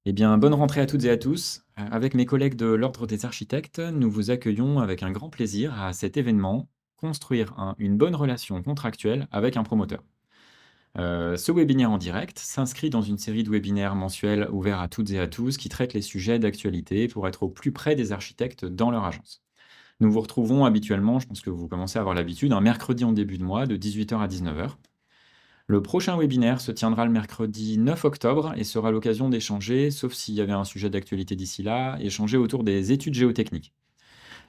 Eh bien, bonne rentrée à toutes et à tous. Avec mes collègues de l'Ordre des architectes, nous vous accueillons avec un grand plaisir à cet événement, construire une bonne relation contractuelle avec un promoteur. Ce webinaire en direct s'inscrit dans une série de webinaires mensuels ouverts à toutes et à tous qui traitent les sujets d'actualité pour être au plus près des architectes dans leur agence. Nous vous retrouvons habituellement, je pense que vous commencez à avoir l'habitude, un mercredi en début de mois de 18h à 19h. Le prochain webinaire se tiendra le mercredi 9 octobre et sera l'occasion d'échanger, sauf s'il y avait un sujet d'actualité d'ici là, échanger autour des études géotechniques.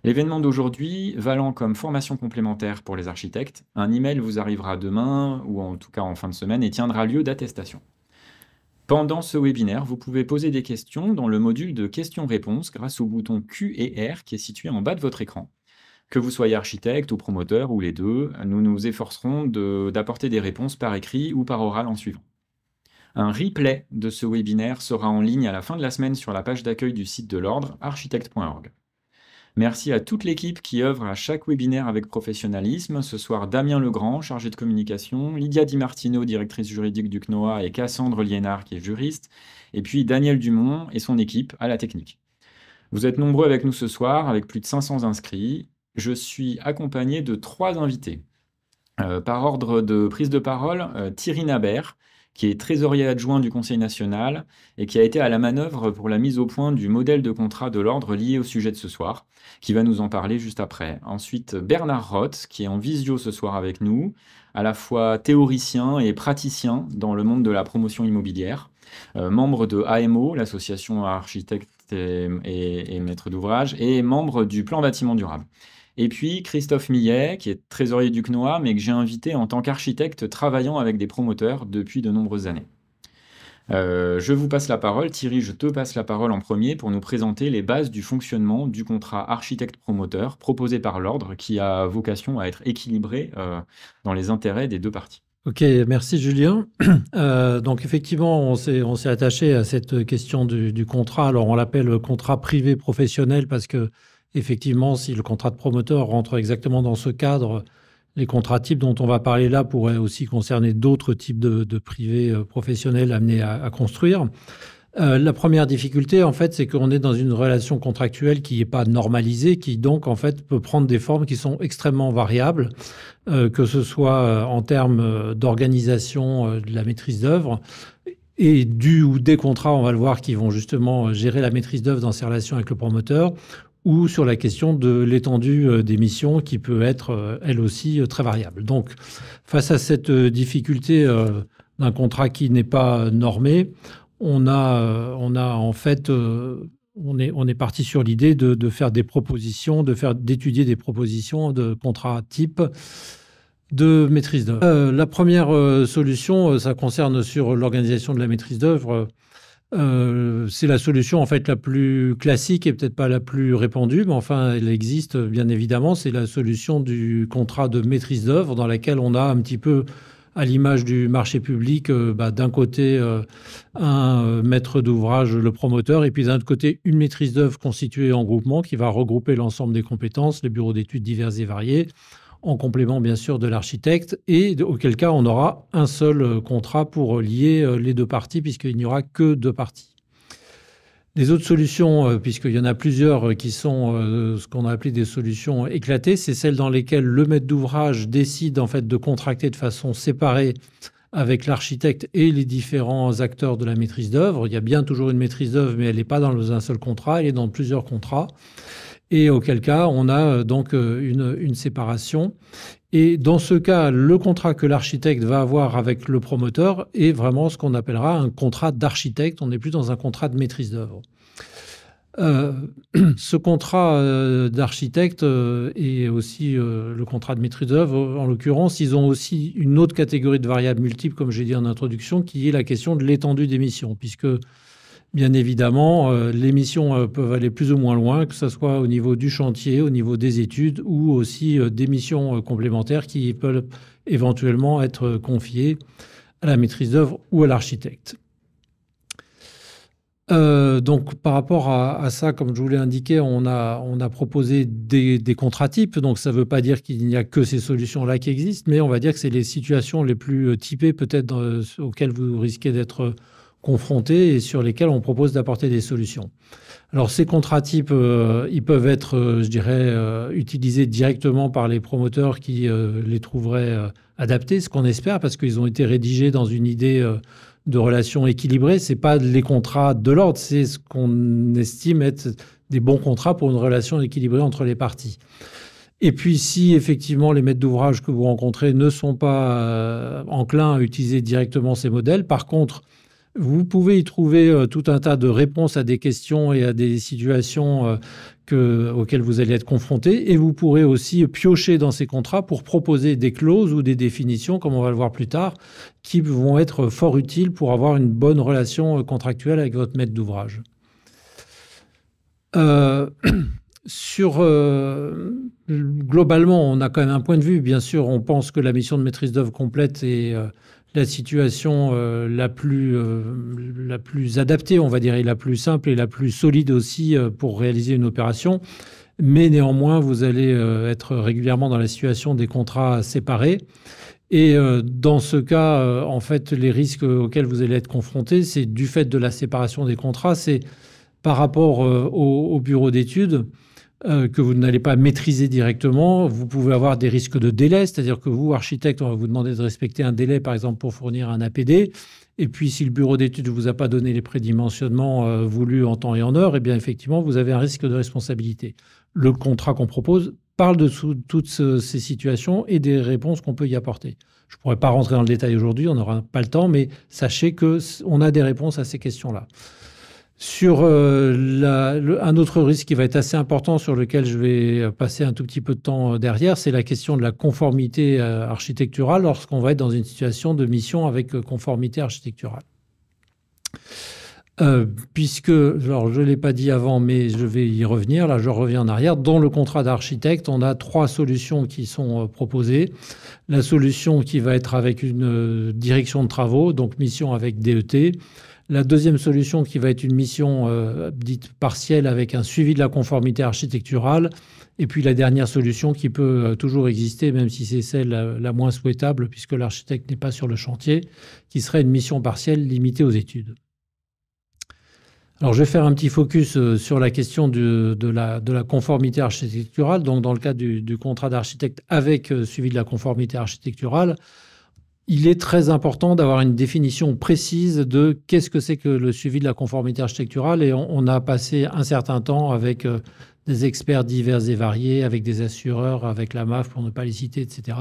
L'événement d'aujourd'hui, valant comme formation complémentaire pour les architectes, un email vous arrivera demain, ou en tout cas en fin de semaine, et tiendra lieu d'attestation. Pendant ce webinaire, vous pouvez poser des questions dans le module de questions-réponses grâce au bouton Q et R qui est situé en bas de votre écran. Que vous soyez architecte ou promoteur ou les deux, nous nous efforcerons d'apporter des réponses par écrit ou par oral en suivant. Un replay de ce webinaire sera en ligne à la fin de la semaine sur la page d'accueil du site de l'Ordre, architecte.org. Merci à toute l'équipe qui œuvre à chaque webinaire avec professionnalisme. Ce soir, Damien Legrand, chargé de communication, Lydia Di Martino, directrice juridique du CNOA, et Cassandre Liénard, qui est juriste, et puis Daniel Dumont et son équipe à la technique. Vous êtes nombreux avec nous ce soir, avec plus de 500 inscrits. Je suis accompagné de 3 invités. Par ordre de prise de parole, Thierry Nabert, qui est trésorier adjoint du Conseil national et qui a été à la manœuvre pour la mise au point du modèle de contrat de l'ordre lié au sujet de ce soir, qui va nous en parler juste après. Ensuite, Bernard Roth, qui est en visio ce soir avec nous, à la fois théoricien et praticien dans le monde de la promotion immobilière, membre de AMO, l'association architectes et maîtres d'ouvrage, et membre du plan bâtiment durable. Et puis Christophe Millet, qui est trésorier du CNOA, mais que j'ai invité en tant qu'architecte travailtant avec des promoteurs depuis de nombreuses années. Je vous passe la parole. Thierry, je te passe la parole en premier pour nous présenter les bases du fonctionnement du contrat architecte-promoteur proposé par l'Ordre, qui a vocation à être équilibré dans les intérêts des deux parties. Ok, merci Julien. Donc effectivement, on s'est attaché à cette question du contrat. Alors on l'appelle contrat privé professionnel parce que effectivement, si le contrat de promoteur rentre exactement dans ce cadre, les contrats types dont on va parler là pourraient aussi concerner d'autres types de privés professionnels amenés à construire. La première difficulté, en fait, c'est qu'on est dans une relation contractuelle qui n'est pas normalisée, qui donc, en fait, peut prendre des formes qui sont extrêmement variables, que ce soit en termes d'organisation de la maîtrise d'œuvre et du ou des contrats, on va le voir, qui vont justement gérer la maîtrise d'œuvre dans ses relations avec le promoteur, ou sur la question de l'étendue des missions qui peut être, elle aussi, très variable. Donc, face à cette difficulté d'un contrat qui n'est pas normé, on est parti sur l'idée de faire des propositions, d'étudier des propositions de contrats type de maîtrise d'œuvre. La première solution, ça concerne sur l'organisation de la maîtrise d'œuvre. C'est la solution en fait la plus classique et peut-être pas la plus répandue, mais enfin elle existe bien évidemment. C'est la solution du contrat de maîtrise d'œuvre dans laquelle on a un petit peu à l'image du marché public, d'un côté un maître d'ouvrage, le promoteur, et puis d'un autre côté une maîtrise d'œuvre constituée en groupement qui va regrouper l'ensemble des compétences, les bureaux d'études divers et variés, en complément bien sûr de l'architecte, et auquel cas on aura un seul contrat pour lier les deux parties, puisqu'il n'y aura que deux parties. Les autres solutions, puisqu'il y en a plusieurs qui sont ce qu'on a appelé des solutions éclatées, c'est celles dans lesquelles le maître d'ouvrage décide en fait de contracter de façon séparée avec l'architecte et les différents acteurs de la maîtrise d'œuvre. Il y a bien toujours une maîtrise d'œuvre, mais elle n'est pas dans un seul contrat, elle est dans plusieurs contrats. Et auquel cas, on a donc une séparation. Et dans ce cas, le contrat que l'architecte va avoir avec le promoteur est vraiment ce qu'on appellera un contrat d'architecte. On n'est plus dans un contrat de maîtrise d'œuvre. Ce contrat d'architecte et aussi le contrat de maîtrise d'œuvre, en l'occurrence, ils ont aussi une autre catégorie de variables multiples, comme j'ai dit en introduction, qui est la question de l'étendue des missions, puisque bien évidemment, les missions peuvent aller plus ou moins loin, que ce soit au niveau du chantier, au niveau des études ou aussi des missions complémentaires qui peuvent éventuellement être confiées à la maîtrise d'œuvre ou à l'architecte. Donc, par rapport à ça, comme je vous l'ai indiqué, on a proposé des contrats types. Donc, ça ne veut pas dire qu'il n'y a que ces solutions-là qui existent, mais on va dire que c'est les situations les plus typées peut-être auxquelles vous risquez d'être confrontés et sur lesquels on propose d'apporter des solutions. Alors ces contrats types, ils peuvent être, je dirais, utilisés directement par les promoteurs qui les trouveraient adaptés, ce qu'on espère, parce qu'ils ont été rédigés dans une idée de relations équilibrées. Ce n'est pas les contrats de l'ordre, c'est ce qu'on estime être des bons contrats pour une relation équilibrée entre les parties. Et puis, si effectivement les maîtres d'ouvrage que vous rencontrez ne sont pas enclins à utiliser directement ces modèles, par contre, vous pouvez y trouver tout un tas de réponses à des questions et à des situations auxquelles vous allez être confrontés. Et vous pourrez aussi piocher dans ces contrats pour proposer des clauses ou des définitions, comme on va le voir plus tard, qui vont être fort utiles pour avoir une bonne relation contractuelle avec votre maître d'ouvrage. Globalement, on a quand même un point de vue. Bien sûr, on pense que la mission de maîtrise d'œuvre complète est la situation la plus adaptée, on va dire, et la plus simple et la plus solide aussi pour réaliser une opération. Mais néanmoins, vous allez être régulièrement dans la situation des contrats séparés. Et dans ce cas, en fait, les risques auxquels vous allez être confrontés, c'est du fait de la séparation des contrats, c'est par rapport au bureau d'études que vous n'allez pas maîtriser directement. Vous pouvez avoir des risques de délai, c'est-à-dire que vous, architecte, on va vous demander de respecter un délai, par exemple, pour fournir un APD. Et puis, si le bureau d'études ne vous a pas donné les prédimensionnements voulus en temps et en heure, eh bien, effectivement, vous avez un risque de responsabilité. Le contrat qu'on propose parle de toutes ces situations et des réponses qu'on peut y apporter. Je ne pourrais pas rentrer dans le détail aujourd'hui, on n'aura pas le temps, mais sachez qu'on a des réponses à ces questions-là. Sur un autre risque qui va être assez important, sur lequel je vais passer un tout petit peu de temps derrière, c'est la question de la conformité architecturale lorsqu'on va être dans une situation de mission avec conformité architecturale. Puisque, alors je ne l'ai pas dit avant, mais je vais y revenir, là je reviens en arrière. Dans le contrat d'architecte, on a 3 solutions qui sont proposées. La solution qui va être avec une direction de travaux, donc mission avec DET. La deuxième solution qui va être une mission dite partielle avec un suivi de la conformité architecturale. Et puis la dernière solution qui peut toujours exister, même si c'est celle la moins souhaitable puisque l'architecte n'est pas sur le chantier, qui serait une mission partielle limitée aux études. Alors je vais faire un petit focus sur la question de la conformité architecturale. Donc dans le cas du contrat d'architecte avec suivi de la conformité architecturale, il est très important d'avoir une définition précise de qu'est-ce que c'est que le suivi de la conformité architecturale. Et on a passé un certain temps avec des experts divers et variés, avec des assureurs, avec la MAF, pour ne pas les citer, etc.,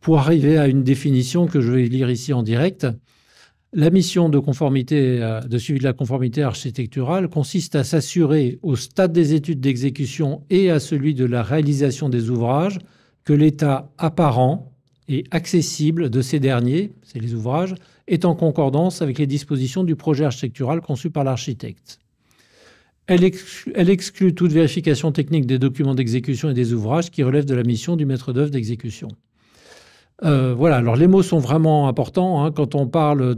pour arriver à une définition que je vais lire ici en direct. La mission de suivi de la conformité architecturale consiste à s'assurer au stade des études d'exécution et à celui de la réalisation des ouvrages que l'état apparent et accessible de ces derniers, c'est les ouvrages, est en concordance avec les dispositions du projet architectural conçu par l'architecte. Elle exclut toute vérification technique des documents d'exécution et des ouvrages qui relèvent de la mission du maître d'œuvre d'exécution. Voilà, alors les mots sont vraiment importants. Quand on parle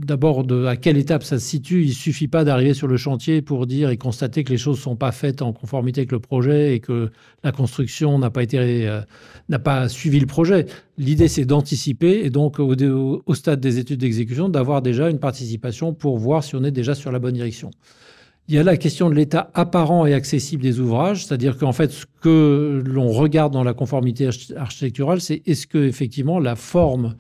d'abord à quelle étape ça se situe, il ne suffit pas d'arriver sur le chantier pour dire et constater que les choses ne sont pas faites en conformité avec le projet et que la construction n'a pas suivi le projet. L'idée, c'est d'anticiper et donc au stade des études d'exécution, d'avoir déjà une participation pour voir si on est déjà sur la bonne direction. Il y a la question de l'état apparent et accessible des ouvrages, c'est-à-dire qu'en fait, ce que l'on regarde dans la conformité architecturale, c'est est-ce que effectivement la forme,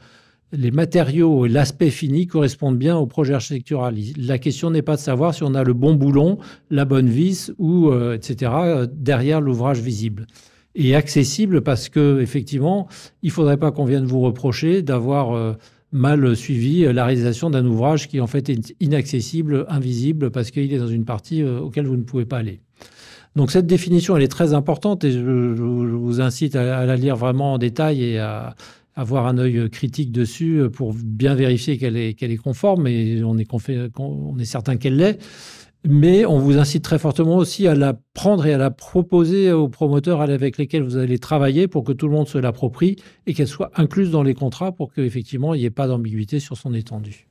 les matériaux et l'aspect fini correspondent bien au projet architectural. La question n'est pas de savoir si on a le bon boulon, la bonne vis ou etc. derrière l'ouvrage visible. Et accessible parce que effectivement, il ne faudrait pas qu'on vienne vous reprocher d'avoir mal suivi la réalisation d'un ouvrage qui en fait est inaccessible, invisible, parce qu'il est dans une partie auquel vous ne pouvez pas aller. Donc cette définition, elle est très importante et je vous incite à la lire vraiment en détail et à avoir un œil critique dessus pour bien vérifier qu'elle est conforme, et on est certain qu'elle l'est. Mais on vous incite très fortement aussi à la prendre et à la proposer aux promoteurs avec lesquels vous allez travailler pour que tout le monde se l'approprie et qu'elle soit incluse dans les contrats pour qu'effectivement il n'y ait pas d'ambiguïté sur son étendue.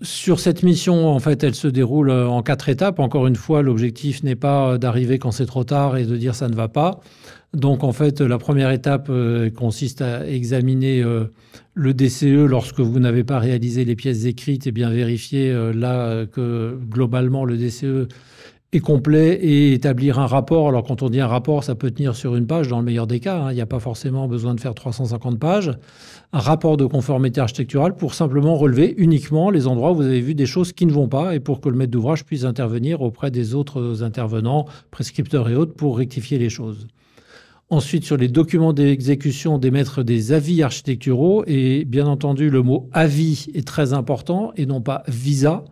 Sur cette mission, en fait, elle se déroule en 4 étapes. Encore une fois, l'objectif n'est pas d'arriver quand c'est trop tard et de dire ça ne va pas. Donc, en fait, la première étape consiste à examiner le DCE lorsque vous n'avez pas réalisé les pièces écrites et bien vérifier que globalement le DCE est complet et établir un rapport. Alors, quand on dit un rapport, ça peut tenir sur une page dans le meilleur des cas, hein. Il n'y a pas forcément besoin de faire 350 pages. Un rapport de conformité architecturale pour simplement relever uniquement les endroits où vous avez vu des choses qui ne vont pas et pour que le maître d'ouvrage puisse intervenir auprès des autres intervenants, prescripteurs et autres, pour rectifier les choses. Ensuite, sur les documents d'exécution, d'émettre des avis architecturaux. Et bien entendu, le mot avis est très important et non pas visa.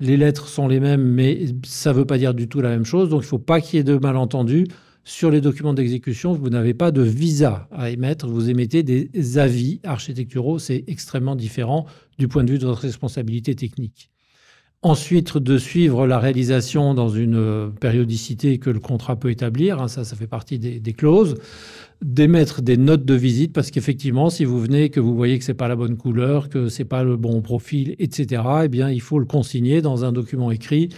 Les lettres sont les mêmes, mais ça ne veut pas dire du tout la même chose. Donc, il ne faut pas qu'il y ait de malentendus. Sur les documents d'exécution, vous n'avez pas de visa à émettre. Vous émettez des avis architecturaux. C'est extrêmement différent du point de vue de votre responsabilité technique. Ensuite, de suivre la réalisation dans une périodicité que le contrat peut établir, hein, ça fait partie des clauses, d'émettre des notes de visite, parce qu'effectivement, si vous venez, que vous voyez que ce n'est pas la bonne couleur, que ce n'est pas le bon profil, etc., eh bien, il faut le consigner dans un document écrit.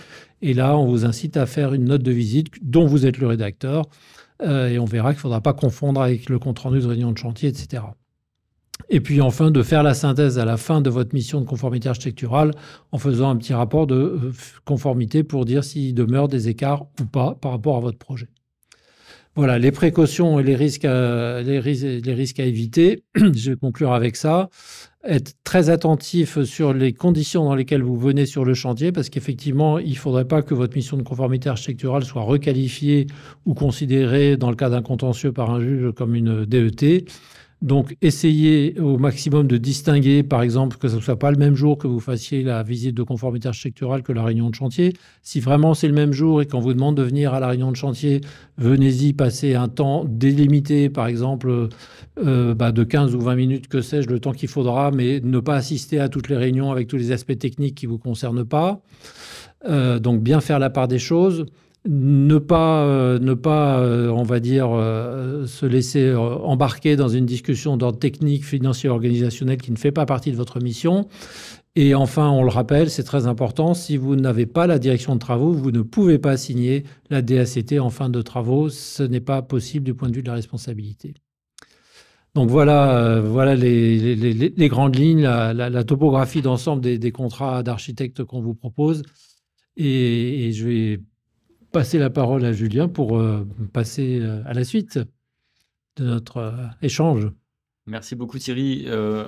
Et là, on vous incite à faire une note de visite dont vous êtes le rédacteur. Et on verra qu'il ne faudra pas confondre avec le compte-rendu de réunion de chantier, etc. Et puis enfin, de faire la synthèse à la fin de votre mission de conformité architecturale en faisant un petit rapport de conformité pour dire s'il demeure des écarts ou pas par rapport à votre projet. Voilà, les précautions et les risques à éviter. Je vais conclure avec ça. Être très attentif sur les conditions dans lesquelles vous venez sur le chantier, parce qu'effectivement, il ne faudrait pas que votre mission de conformité architecturale soit requalifiée ou considérée, dans le cas d'un contentieux par un juge, comme une DET. Donc, essayez au maximum de distinguer, par exemple, que ce ne soit pas le même jour que vous fassiez la visite de conformité architecturale que la réunion de chantier. Si vraiment c'est le même jour et qu'on vous demande de venir à la réunion de chantier, venez-y passer un temps délimité, par exemple, de 15 ou 20 minutes, que sais-je, le temps qu'il faudra, mais ne pas assister à toutes les réunions avec tous les aspects techniques qui ne vous concernent pas. Donc, bien faire la part des choses. Ne pas, on va dire, se laisser embarquer dans une discussion d'ordre technique, financier, organisationnel qui ne fait pas partie de votre mission. Et enfin, on le rappelle, c'est très important, si vous n'avez pas la direction de travaux, vous ne pouvez pas signer la DACT en fin de travaux. Ce n'est pas possible du point de vue de la responsabilité. Donc voilà, les grandes lignes, la topographie d'ensemble des contrats d'architectes qu'on vous propose. Et je vais passer la parole à Julien pour passer à la suite de notre échange. Merci beaucoup Thierry.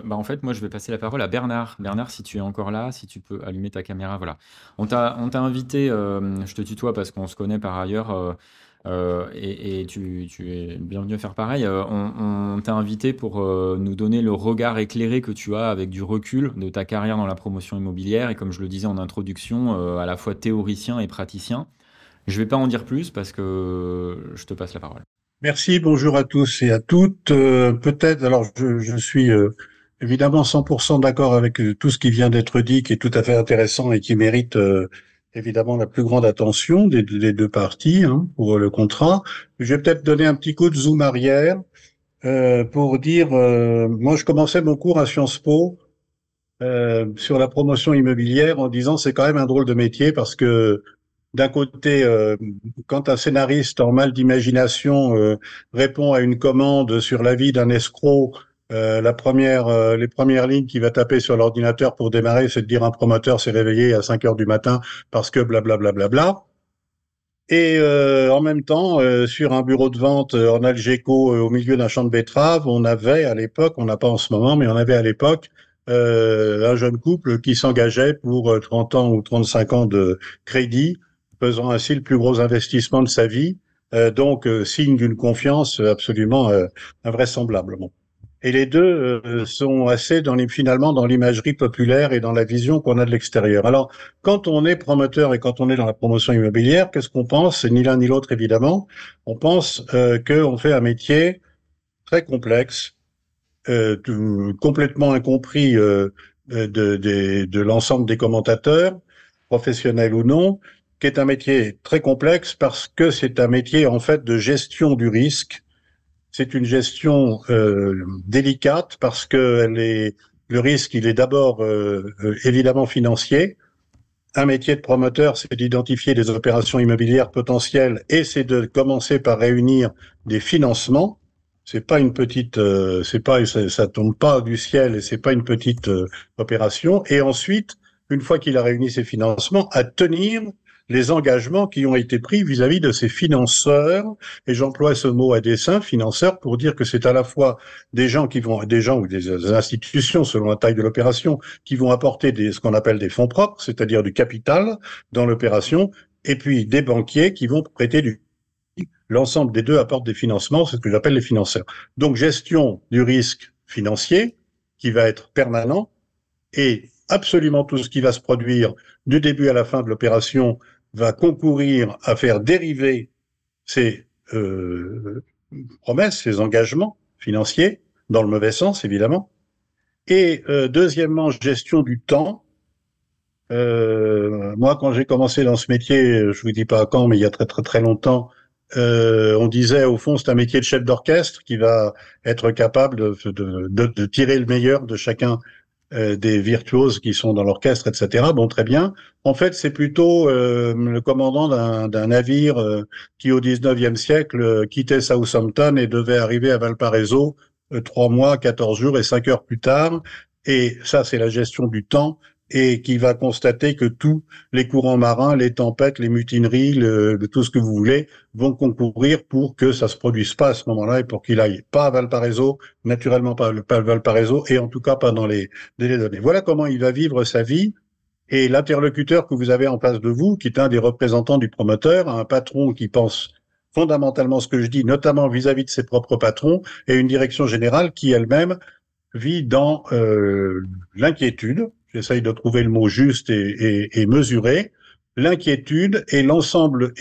En fait, moi, je vais passer la parole à Bernard. Bernard, si tu es encore là, si tu peux allumer ta caméra, voilà. On t'a invité, je te tutoie parce qu'on se connaît par ailleurs, et tu es bienvenu à faire pareil. On t'a invité pour nous donner le regard éclairé que tu as avec du recul de ta carrière dans la promotion immobilière et comme je le disais en introduction, à la fois théoricien et praticien. Je ne vais pas en dire plus parce que je te passe la parole. Merci, bonjour à tous et à toutes. Peut-être, alors je suis évidemment 100% d'accord avec tout ce qui vient d'être dit, qui est tout à fait intéressant et qui mérite évidemment la plus grande attention des deux parties, hein, pour le contrat. Je vais peut-être donner un petit coup de zoom arrière pour dire, moi je commençais mon cours à Sciences Po sur la promotion immobilière en disant c'est quand même un drôle de métier parce que d'un côté, quand un scénariste en mal d'imagination répond à une commande sur l'avis d'un escroc, les premières lignes qu'il va taper sur l'ordinateur pour démarrer, c'est de dire un promoteur s'est réveillé à 5 heures du matin parce que blablabla. Bla, bla, bla, bla. Et en même temps, sur un bureau de vente en Algeco, au milieu d'un champ de betteraves, on avait à l'époque, on n'a pas en ce moment, mais on avait à l'époque un jeune couple qui s'engageait pour 30 ans ou 35 ans de crédit, faisant ainsi le plus gros investissement de sa vie, donc signe d'une confiance absolument invraisemblable. Bon. Et les deux sont assez finalement dans l'imagerie populaire et dans la vision qu'on a de l'extérieur. Alors, quand on est promoteur et quand on est dans la promotion immobilière, qu'est-ce qu'on pense? Ni l'un ni l'autre, évidemment. On pense qu'on fait un métier très complexe, complètement incompris de l'ensemble des commentateurs, professionnels ou non, qui est un métier très complexe parce que c'est un métier en fait de gestion du risque. C'est une gestion délicate parce que le risque il est d'abord évidemment financier un métier de promoteur, c'est d'identifier des opérations immobilières potentielles et c'est de commencer par réunir des financements. C'est pas une petite, ça tombe pas du ciel et c'est pas une petite opération. Et ensuite, une fois qu'il a réuni ses financements, à tenir les engagements qui ont été pris vis-à-vis de ses financeurs. Et j'emploie ce mot à dessein, financeurs, pour dire que c'est à la fois des gens ou des institutions, selon la taille de l'opération, qui vont apporter ce qu'on appelle des fonds propres, c'est-à-dire du capital dans l'opération, et puis des banquiers qui vont prêter l'ensemble des deux apportent des financements, c'est ce que j'appelle les financeurs. Donc, gestion du risque financier, qui va être permanent, et absolument tout ce qui va se produire du début à la fin de l'opération va concourir à faire dériver ces promesses, ces engagements financiers, dans le mauvais sens, évidemment. Et deuxièmement, gestion du temps. Moi, quand j'ai commencé dans ce métier, je vous dis pas quand, mais il y a très très très longtemps, on disait au fond c'est un métier de chef d'orchestre qui va être capable de tirer le meilleur de chacun des virtuoses qui sont dans l'orchestre, etc. Bon, très bien. En fait, c'est plutôt le commandant d'un navire qui, au 19e siècle, quittait Southampton et devait arriver à Valparaiso 3 mois, 14 jours et 5 heures plus tard. Et ça, c'est la gestion du temps et qui va constater que tous les courants marins, les tempêtes, les mutineries, tout ce que vous voulez, vont concourir pour que ça se produise pas à ce moment-là et pour qu'il aille pas à Valparaiso, naturellement pas à Valparaiso et en tout cas pas dans les délais donnés. Voilà comment il va vivre sa vie. Et l'interlocuteur que vous avez en face de vous, qui est un des représentants du promoteur, un patron qui pense fondamentalement ce que je dis, notamment vis-à-vis de ses propres patrons, et une direction générale qui elle-même vit dans l'inquiétude. J'essaye de trouver le mot juste et mesuré. L'inquiétude et l'ensemble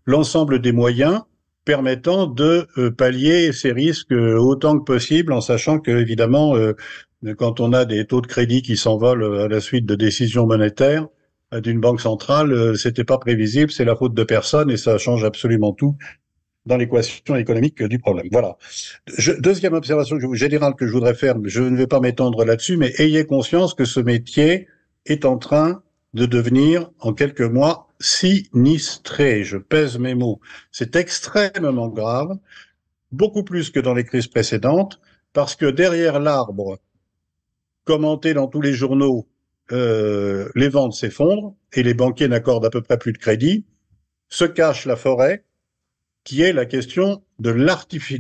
l'ensemble des moyens permettant de pallier ces risques autant que possible, en sachant que évidemment, quand on a des taux de crédit qui s'envolent à la suite de décisions monétaires d'une banque centrale, c'était pas prévisible, c'est la faute de personne et ça change absolument tout dans l'équation économique du problème. Voilà. Deuxième observation générale que je voudrais faire, je ne vais pas m'étendre là-dessus, mais ayez conscience que ce métier est en train de devenir, en quelques mois, sinistré. Je pèse mes mots. C'est extrêmement grave, beaucoup plus que dans les crises précédentes, parce que derrière l'arbre, commenté dans tous les journaux, les ventes s'effondrent et les banquiers n'accordent à peu près plus de crédit, se cache la forêt, qui est la question de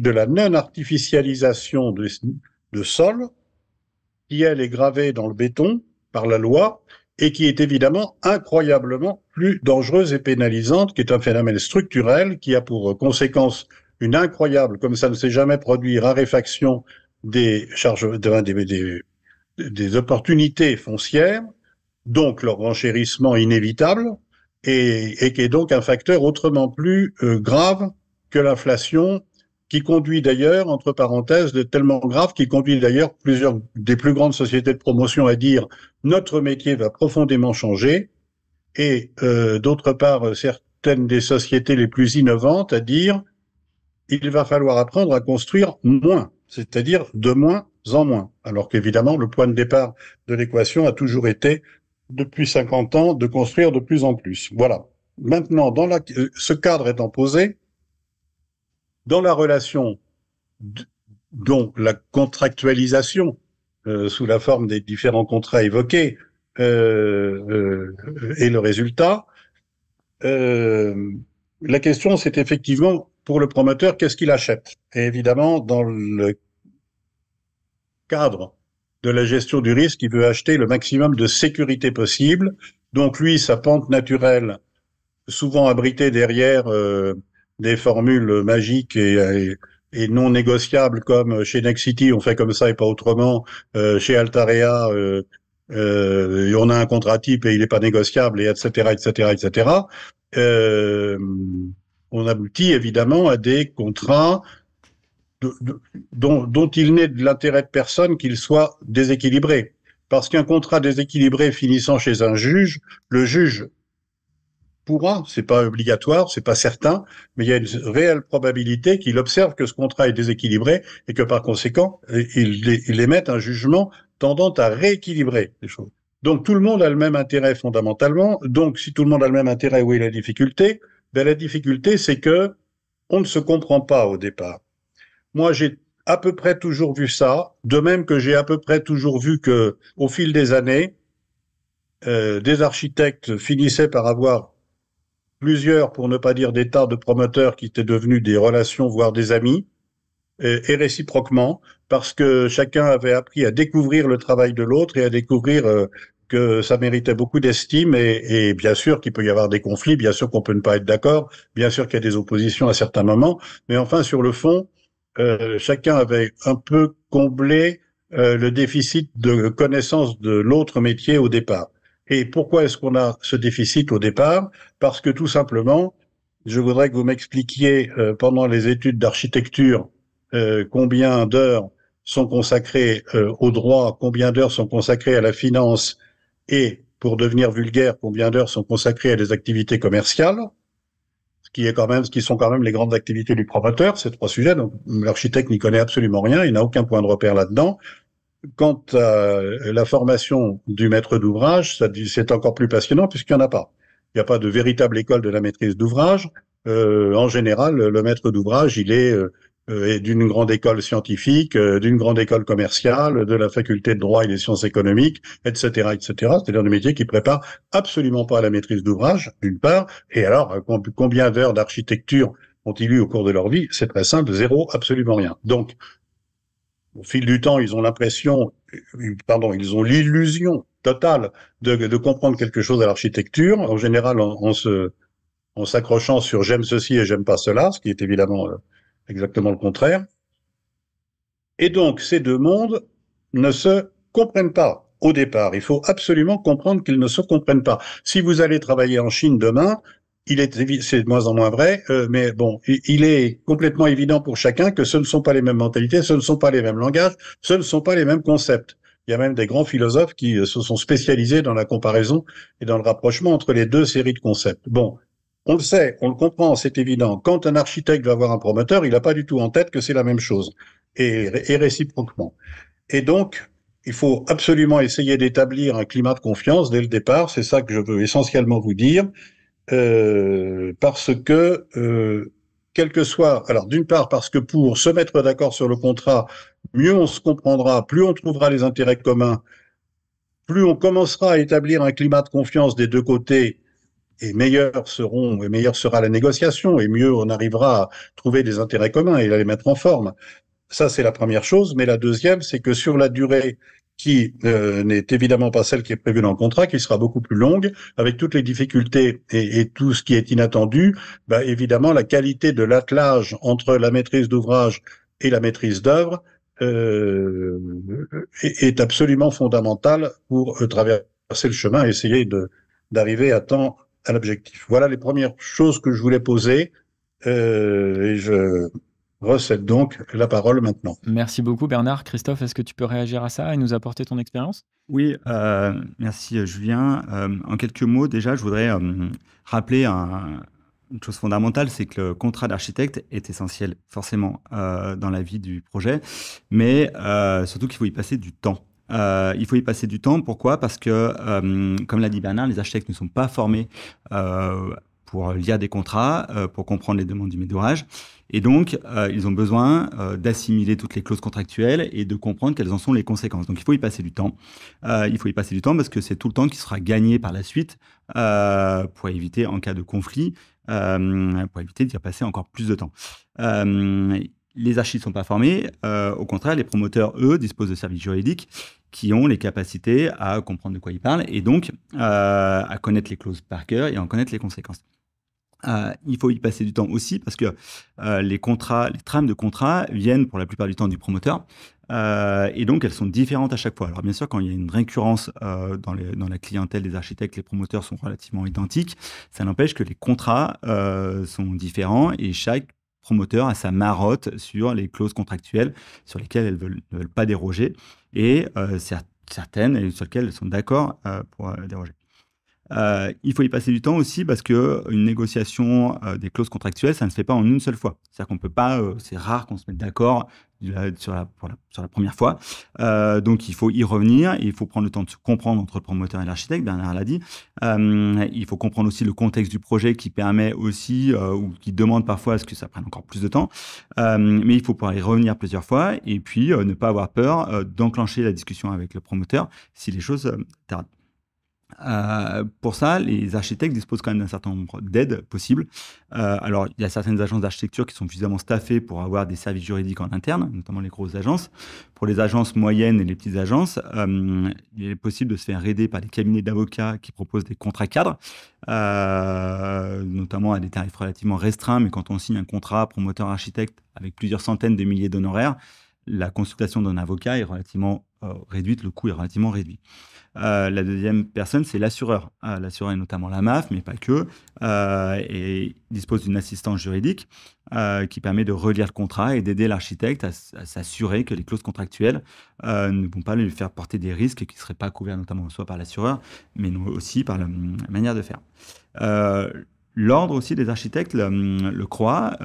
la non-artificialisation de sol, qui elle est gravée dans le béton par la loi et qui est évidemment incroyablement plus dangereuse et pénalisante, qui est un phénomène structurel qui a pour conséquence une incroyable, comme ça ne s'est jamais produit, raréfaction des opportunités foncières, donc leur renchérissement inévitable, et qui est donc un facteur autrement plus grave que l'inflation, qui conduit d'ailleurs, entre parenthèses, tellement grave, qui conduit d'ailleurs plusieurs des plus grandes sociétés de promotion à dire notre métier va profondément changer, et d'autre part certaines des sociétés les plus innovantes à dire il va falloir apprendre à construire moins, c'est-à-dire de moins en moins, alors qu'évidemment le point de départ de l'équation a toujours été depuis 50 ans, de construire de plus en plus. Voilà. Maintenant, ce cadre étant posé, dans la relation dont la contractualisation, sous la forme des différents contrats évoqués, est le résultat, la question c'est effectivement, pour le promoteur, qu'est-ce qu'il achète? Et évidemment, dans le cadre de la gestion du risque, il veut acheter le maximum de sécurité possible. Donc lui, sa pente naturelle, souvent abritée derrière des formules magiques et non négociables, comme chez Nexity, on fait comme ça et pas autrement. Chez Altarea, on a un contrat type et il n'est pas négociable, et etc., etc., etc. On aboutit évidemment à des contrats dont il n'est de l'intérêt de personne qu'il soit déséquilibré. Parce qu'un contrat déséquilibré finissant chez un juge, le juge pourra, c'est pas obligatoire, c'est pas certain, mais il y a une réelle probabilité qu'il observe que ce contrat est déséquilibré et que par conséquent, il émette un jugement tendant à rééquilibrer les choses. Donc tout le monde a le même intérêt fondamentalement. Donc si tout le monde a le même intérêt, où est la difficulté? Ben, la difficulté, c'est que on ne se comprend pas au départ. Moi, j'ai à peu près toujours vu ça, de même que j'ai à peu près toujours vu que, au fil des années, des architectes finissaient par avoir plusieurs, pour ne pas dire des tas de promoteurs qui étaient devenus des relations, voire des amis, et réciproquement, parce que chacun avait appris à découvrir le travail de l'autre et à découvrir que ça méritait beaucoup d'estime et bien sûr qu'il peut y avoir des conflits, bien sûr qu'on peut ne pas être d'accord, bien sûr qu'il y a des oppositions à certains moments, mais enfin sur le fond, chacun avait un peu comblé le déficit de connaissance de l'autre métier au départ. Et pourquoi est-ce qu'on a ce déficit au départ? Parce que tout simplement, je voudrais que vous m'expliquiez pendant les études d'architecture combien d'heures sont consacrées au droit, combien d'heures sont consacrées à la finance et, pour devenir vulgaire, combien d'heures sont consacrées à des activités commerciales, ce qui sont quand même les grandes activités du promoteur, ces trois sujets. Donc, l'architecte n'y connaît absolument rien, il n'a aucun point de repère là-dedans. Quant à la formation du maître d'ouvrage, c'est encore plus passionnant puisqu'il n'y en a pas. Il n'y a pas de véritable école de la maîtrise d'ouvrage. En général, le maître d'ouvrage, il est d'une grande école scientifique, d'une grande école commerciale, de la faculté de droit et des sciences économiques, etc., etc. C'est-à-dire des métiers qui préparent absolument pas à la maîtrise d'ouvrage, d'une part. Et alors, combien d'heures d'architecture ont-ils eu au cours de leur vie? C'est très simple, zéro, absolument rien. Donc, au fil du temps, ils ont ils ont l'illusion totale de comprendre quelque chose à l'architecture, en général en s'accrochant sur j'aime ceci et j'aime pas cela, ce qui est évidemment exactement le contraire. Et donc, ces deux mondes ne se comprennent pas au départ. Il faut absolument comprendre qu'ils ne se comprennent pas. Si vous allez travailler en Chine demain, c'est de moins en moins vrai, mais bon, il est complètement évident pour chacun que ce ne sont pas les mêmes mentalités, ce ne sont pas les mêmes langages, ce ne sont pas les mêmes concepts. Il y a même des grands philosophes qui se sont spécialisés dans la comparaison et dans le rapprochement entre les deux séries de concepts. Bon, on le sait, on le comprend, c'est évident. Quand un architecte va voir un promoteur, il n'a pas du tout en tête que c'est la même chose, et réciproquement. Et donc, il faut absolument essayer d'établir un climat de confiance dès le départ, c'est ça que je veux essentiellement vous dire, parce que, quel que soit, alors d'une part parce que pour se mettre d'accord sur le contrat, mieux on se comprendra, plus on trouvera les intérêts communs, plus on commencera à établir un climat de confiance des deux côtés, et meilleure sera la négociation, et mieux on arrivera à trouver des intérêts communs et à les mettre en forme. Ça, c'est la première chose. Mais la deuxième, c'est que sur la durée qui n'est évidemment pas celle qui est prévue dans le contrat, qui sera beaucoup plus longue, avec toutes les difficultés et tout ce qui est inattendu, bah, évidemment, la qualité de l'attelage entre la maîtrise d'ouvrage et la maîtrise d'œuvre est absolument fondamentale pour traverser le chemin et essayer d'arriver à temps à l'objectif. Voilà les premières choses que je voulais poser et je recède donc la parole maintenant. Merci beaucoup Bernard. Christophe, est-ce que tu peux réagir à ça et nous apporter ton expérience? Oui, merci Julien. En quelques mots, déjà, je voudrais rappeler une chose fondamentale, c'est que le contrat d'architecte est essentiel forcément dans la vie du projet, mais surtout qu'il faut y passer du temps. Il faut y passer du temps. Pourquoi? Parce que, comme l'a dit Bernard, les architectes ne sont pas formés pour lire des contrats, pour comprendre les demandes du maître d'ouvrage. Et donc, ils ont besoin d'assimiler toutes les clauses contractuelles et de comprendre quelles en sont les conséquences. Donc, il faut y passer du temps. Il faut y passer du temps parce que c'est tout le temps qui sera gagné par la suite pour éviter, en cas de conflit, pour éviter d'y passer encore plus de temps. Les architectes ne sont pas formés. Au contraire, les promoteurs, eux, disposent de services juridiques qui ont les capacités à comprendre de quoi ils parlent et donc à connaître les clauses par cœur et à en connaître les conséquences. Il faut y passer du temps aussi parce que les trames de contrats viennent pour la plupart du temps du promoteur et donc elles sont différentes à chaque fois. Alors bien sûr, quand il y a une récurrence dans la clientèle des architectes, les promoteurs sont relativement identiques. Ça n'empêche que les contrats sont différents et chaque promoteur a sa marotte sur les clauses contractuelles sur lesquelles elles ne veulent pas déroger et certaines sur lesquelles elles sont d'accord pour déroger. Il faut y passer du temps aussi parce qu'une négociation des clauses contractuelles, ça ne se fait pas en une seule fois. C'est-à-dire qu'on peut pas, c'est rare qu'on se mette d'accord sur la première fois. Donc, il faut y revenir et il faut prendre le temps de se comprendre entre le promoteur et l'architecte, Bernard l'a dit. Il faut comprendre aussi le contexte du projet qui permet aussi, ou qui demande parfois à ce que ça prenne encore plus de temps. Mais il faut pouvoir y revenir plusieurs fois et puis ne pas avoir peur d'enclencher la discussion avec le promoteur si les choses tardent. Pour ça, les architectes disposent quand même d'un certain nombre d'aides possibles. Alors, il y a certaines agences d'architecture qui sont suffisamment staffées pour avoir des services juridiques en interne, notamment les grosses agences. Pour les agences moyennes et les petites agences, il est possible de se faire aider par des cabinets d'avocats qui proposent des contrats cadres, notamment à des tarifs relativement restreints. Mais quand on signe un contrat promoteur-architecte avec plusieurs centaines de milliers d'honoraires, la consultation d'un avocat est relativement réduite, le coût est relativement réduit. La deuxième personne, c'est l'assureur. L'assureur est notamment la MAF, mais pas que, et dispose d'une assistance juridique qui permet de relire le contrat et d'aider l'architecte à s'assurer que les clauses contractuelles ne vont pas lui faire porter des risques qui ne seraient pas couverts notamment soit par l'assureur, mais aussi par la manière de faire. L'ordre aussi des architectes le croit,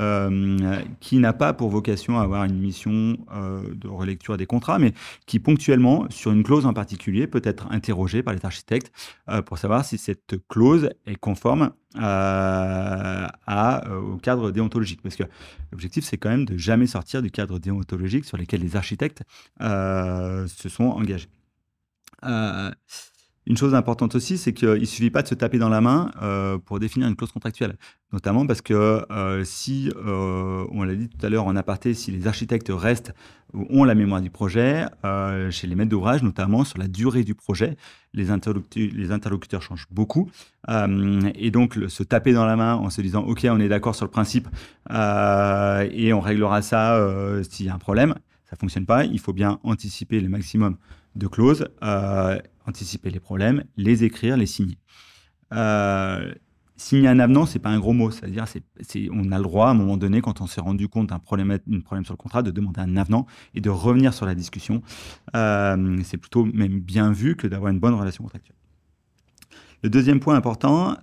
qui n'a pas pour vocation à avoir une mission de relecture des contrats, mais qui ponctuellement, sur une clause en particulier, peut être interrogé par les architectes pour savoir si cette clause est conforme au cadre déontologique. Parce que l'objectif, c'est quand même de jamais sortir du cadre déontologique sur lequel les architectes se sont engagés. Une chose importante aussi, c'est qu'il ne suffit pas de se taper dans la main pour définir une clause contractuelle. Notamment parce que si, on l'a dit tout à l'heure en aparté, si les architectes ont la mémoire du projet, chez les maîtres d'ouvrage, notamment sur la durée du projet, les interlocuteurs changent beaucoup. Et donc, se taper dans la main en se disant « Ok, on est d'accord sur le principe et on réglera ça s'il y a un problème », ça ne fonctionne pas. Il faut bien anticiper le maximum de clauses, anticiper les problèmes, les écrire, les signer. Signer un avenant, c'est pas un gros mot. C'est-à-dire, on a le droit, à un moment donné, quand on s'est rendu compte d'un problème sur le contrat, de demander un avenant et de revenir sur la discussion. C'est plutôt même bien vu que d'avoir une bonne relation contractuelle. Le deuxième point important,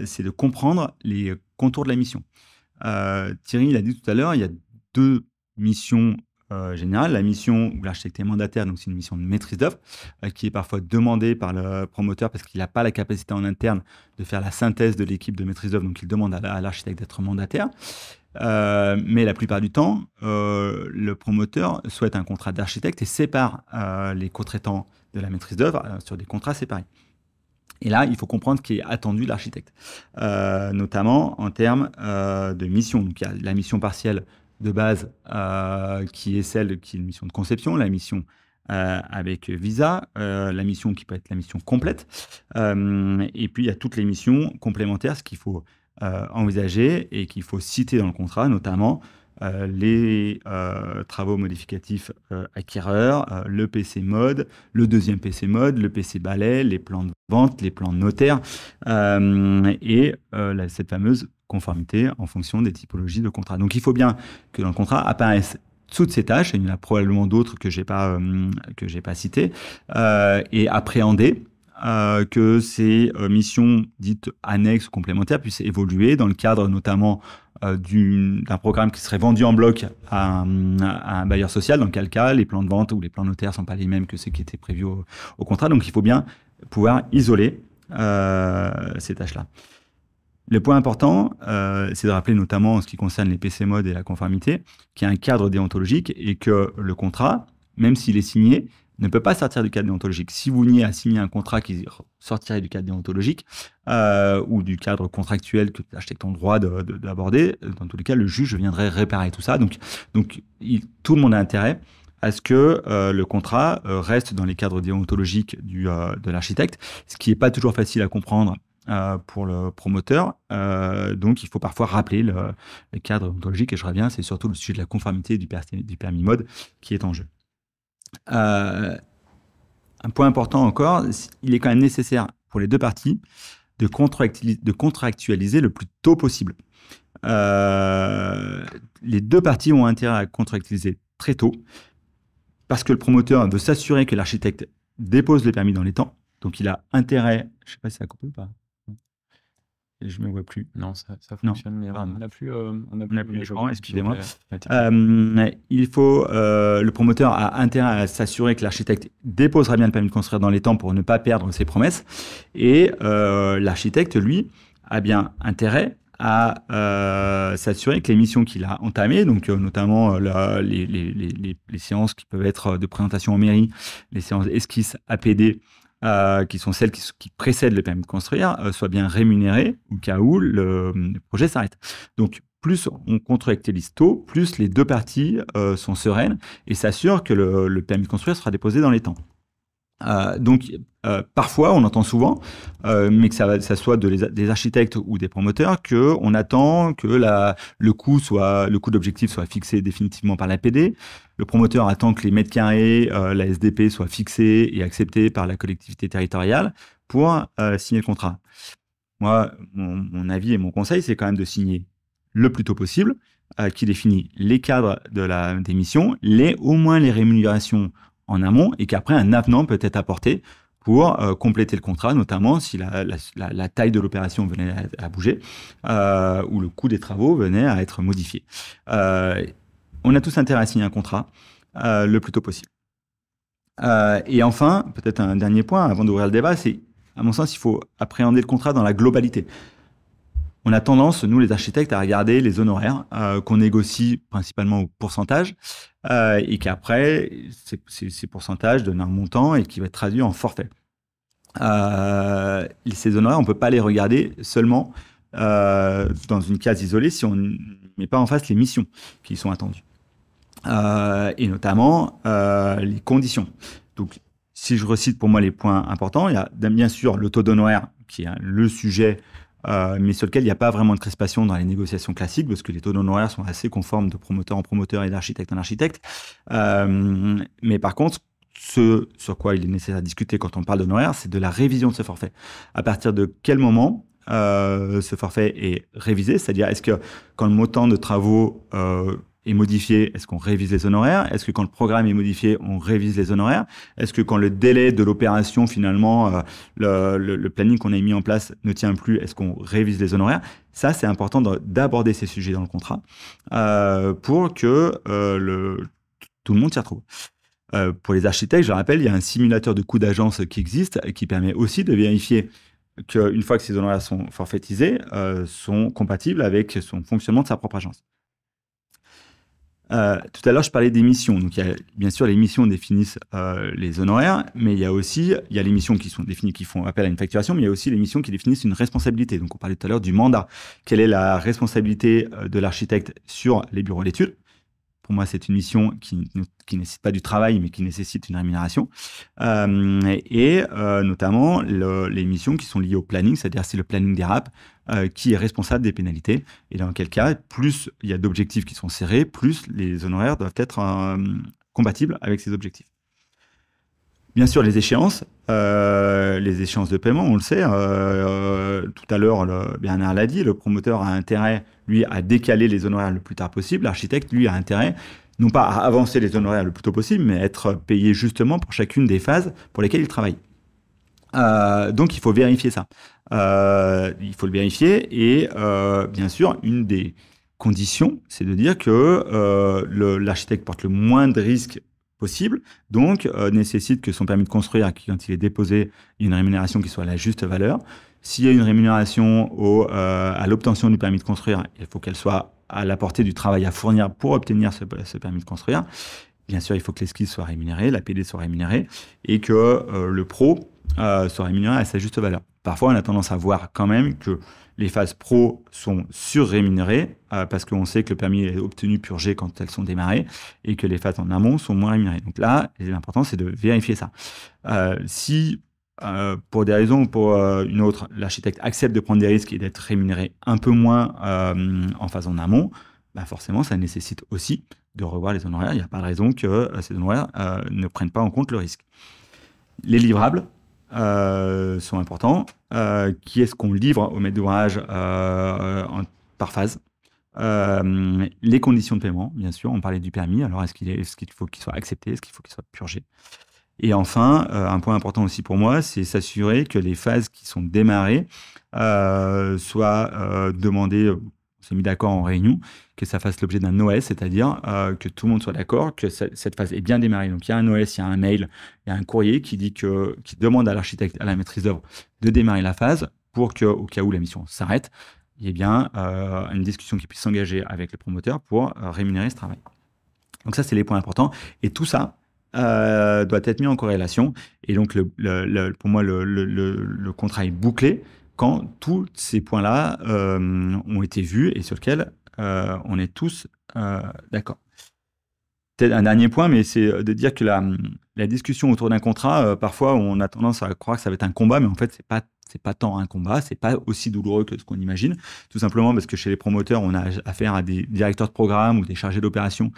c'est de comprendre les contours de la mission. Thierry l'a dit tout à l'heure, il y a deux missions générale. La mission où l'architecte est mandataire, donc c'est une mission de maîtrise d'œuvre, qui est parfois demandée par le promoteur parce qu'il n'a pas la capacité en interne de faire la synthèse de l'équipe de maîtrise d'œuvre, donc il demande à l'architecte d'être mandataire. Mais la plupart du temps, le promoteur souhaite un contrat d'architecte et sépare les co-traitants de la maîtrise d'œuvre sur des contrats séparés. Et là, il faut comprendre ce qui est attendu de l'architecte, notamment en termes de mission. Donc, il y a la mission partielle de base, qui est une mission de conception, la mission avec visa, la mission qui peut être la mission complète. Et puis, il y a toutes les missions complémentaires, ce qu'il faut envisager et qu'il faut citer dans le contrat, notamment les travaux modificatifs acquéreurs, le PC mode, le deuxième PC mode, le PC balai, les plans de vente, les plans de notaire et cette fameuse conformité en fonction des typologies de contrat. Donc, il faut bien que dans le contrat apparaissent toutes ces tâches, et il y en a probablement d'autres que j'ai pas citées, et appréhender que ces missions dites annexes ou complémentaires puissent évoluer dans le cadre notamment d'un programme qui serait vendu en bloc à un bailleur social, dans quel cas les plans de vente ou les plans notaires ne sont pas les mêmes que ceux qui étaient prévus au contrat. Donc, il faut bien pouvoir isoler ces tâches-là. Le point important, c'est de rappeler notamment en ce qui concerne les PC modes et la conformité, qu'il y a un cadre déontologique et que le contrat, même s'il est signé, ne peut pas sortir du cadre déontologique. Si vous veniez à signer un contrat qui sortirait du cadre déontologique ou du cadre contractuel que les architectes ont le droit d'aborder, dans tous les cas, le juge viendrait réparer tout ça. Donc tout le monde a intérêt à ce que le contrat reste dans les cadres déontologiques de l'architecte, ce qui n'est pas toujours facile à comprendre pour le promoteur. Donc, il faut parfois rappeler le cadre déontologique, et je reviens, c'est surtout le sujet de la conformité du permis mode qui est en jeu. Un point important encore, il est quand même nécessaire pour les deux parties de contractualiser le plus tôt possible. Les deux parties ont intérêt à contractualiser très tôt parce que le promoteur veut s'assurer que l'architecte dépose le permis dans les temps Donc, il a intérêt... Je ne sais pas si ça a coupé ou pas. Je ne me vois plus. Non, ça Non, fonctionne, mais pardon. on n'a plus, On n'a plus l'écran, donc, excusez-moi. la technique. Il faut, le promoteur a intérêt à s'assurer que l'architecte déposera bien le permis de construire dans les temps pour ne pas perdre ses promesses. Et l'architecte, lui, a bien intérêt à s'assurer que les missions qu'il a entamées, donc notamment les séances qui peuvent être de présentation en mairie, les séances esquisses APD, qui sont celles qui précèdent le permis de construire, soient bien rémunérées au cas où le projet s'arrête. Donc, plus on contractualise tôt, plus les deux parties sont sereines et s'assurent que le permis de construire sera déposé dans les temps. Donc, parfois, on entend souvent, mais que ça soit des architectes ou des promoteurs, qu'on attend que le coût d'objectif soit fixé définitivement par l'APD. Le promoteur attend que les mètres carrés, la SDP soient fixés et acceptés par la collectivité territoriale pour signer le contrat. Moi, mon avis et mon conseil, c'est quand même de signer le plus tôt possible, qui définit les cadres des missions, au moins les rémunérations en amont, et qu'après, un avenant peut être apporté pour compléter le contrat, notamment si la taille de l'opération venait à bouger ou le coût des travaux venait à être modifié. On a tous intérêt à signer un contrat le plus tôt possible. Et enfin, peut-être un dernier point avant d'ouvrir le débat, c'est, à mon sens, il faut appréhender le contrat dans la globalité. On a tendance, nous les architectes, à regarder les honoraires qu'on négocie principalement au pourcentage et qu'après, ces pourcentages donnent un montant et qui va être traduit en forfait. Ces honoraires, on ne peut pas les regarder seulement dans une case isolée si on ne met pas en face les missions qui sont attendues. Et notamment les conditions. Donc, si je recite pour moi les points importants, il y a bien sûr le taux d'honoraire qui est le sujet mais sur lequel il n'y a pas vraiment de crispation dans les négociations classiques, parce que les taux d'honoraires sont assez conformes de promoteur en promoteur et d'architecte en architecte. Mais par contre, ce sur quoi il est nécessaire de discuter quand on parle d'honoraires, c'est de la révision de ce forfait. À partir de quel moment ce forfait est révisé, c'est-à-dire est-ce que quand le montant de travaux est modifié, est-ce qu'on révise les honoraires? Est-ce que quand le programme est modifié, on révise les honoraires? Est-ce que quand le délai de l'opération, finalement, le planning qu'on a mis en place ne tient plus, est-ce qu'on révise les honoraires? Ça, c'est important d'aborder ces sujets dans le contrat pour que tout le monde s'y retrouve. Pour les architectes, je rappelle, il y a un simulateur de coût d'agence qui existe et qui permet aussi de vérifier qu'une fois que ces honoraires sont forfaitisés, sont compatibles avec son fonctionnement de sa propre agence. Tout à l'heure, je parlais des missions. Donc, il y a, bien sûr, les missions définissent les honoraires, mais il y a les missions qui sont définies, qui font appel à une facturation, mais il y a aussi les missions qui définissent une responsabilité. Donc, on parlait tout à l'heure du mandat. Quelle est la responsabilité de l'architecte sur les bureaux d'études? Pour moi, c'est une mission qui ne nécessite pas du travail, mais qui nécessite une rémunération. Notamment, les missions qui sont liées au planning, c'est-à-dire c'est le planning des RAP qui est responsable des pénalités. Et dans quel cas, plus il y a d'objectifs qui sont serrés, plus les honoraires doivent être compatibles avec ces objectifs. Bien sûr, les échéances de paiement, on le sait. Tout à l'heure, Bernard l'a dit, le promoteur a intérêt, lui, à décaler les honoraires le plus tard possible. L'architecte, lui, a intérêt, non pas à avancer les honoraires le plus tôt possible, mais à être payé justement pour chacune des phases pour lesquelles il travaille. Donc, il faut vérifier ça. Il faut le vérifier et, bien sûr, une des conditions, c'est de dire que l'architecte porte le moins de risques possible, donc nécessite que son permis de construire, quand il est déposé, il y ait une rémunération qui soit à la juste valeur. S'il y a une rémunération à l'obtention du permis de construire, il faut qu'elle soit à la portée du travail à fournir pour obtenir ce permis de construire. Bien sûr, il faut que l'esquisse soit rémunérée, la PD soit rémunérée et que le pro soit rémunéré à sa juste valeur. Parfois, on a tendance à voir quand même que les phases pro sont surrémunérées parce qu'on sait que le permis est obtenu purgé quand elles sont démarrées et que les phases en amont sont moins rémunérées. Donc là, l'important, c'est de vérifier ça. Si, pour des raisons ou pour une autre, l'architecte accepte de prendre des risques et d'être rémunéré un peu moins en phase en amont, forcément, ça nécessite aussi de revoir les honoraires. Il n'y a pas de raison que ces honoraires ne prennent pas en compte le risque. Les livrables sont importants. Qui est-ce qu'on livre au maître d'ouvrage par phase? Les conditions de paiement, bien sûr. On parlait du permis. Alors, est-ce qu'il faut qu'il soit accepté? Est-ce qu'il faut qu'il soit purgé? Et enfin, un point important aussi pour moi, c'est s'assurer que les phases qui sont démarrées soient demandées, on s'est mis d'accord en réunion, que ça fasse l'objet d'un OS, c'est-à-dire que tout le monde soit d'accord que cette phase est bien démarrée. Donc il y a un OS, il y a un mail, il y a un courrier qui demande à l'architecte, à la maîtrise d'œuvre, de démarrer la phase pour qu'au cas où la mission s'arrête, il y ait bien une discussion qui puisse s'engager avec le promoteur pour rémunérer ce travail. Donc ça, c'est les points importants. Et tout ça doit être mis en corrélation. Et donc, pour moi, le contrat est bouclé quand tous ces points-là ont été vus et sur lesquels on est tous d'accord. Peut-être un dernier point, mais c'est de dire que la discussion autour d'un contrat, parfois, on a tendance à croire que ça va être un combat, mais en fait, c'est pas tant un combat, c'est pas aussi douloureux que ce qu'on imagine, tout simplement parce que chez les promoteurs, on a affaire à des directeurs de programme ou des chargés d'opération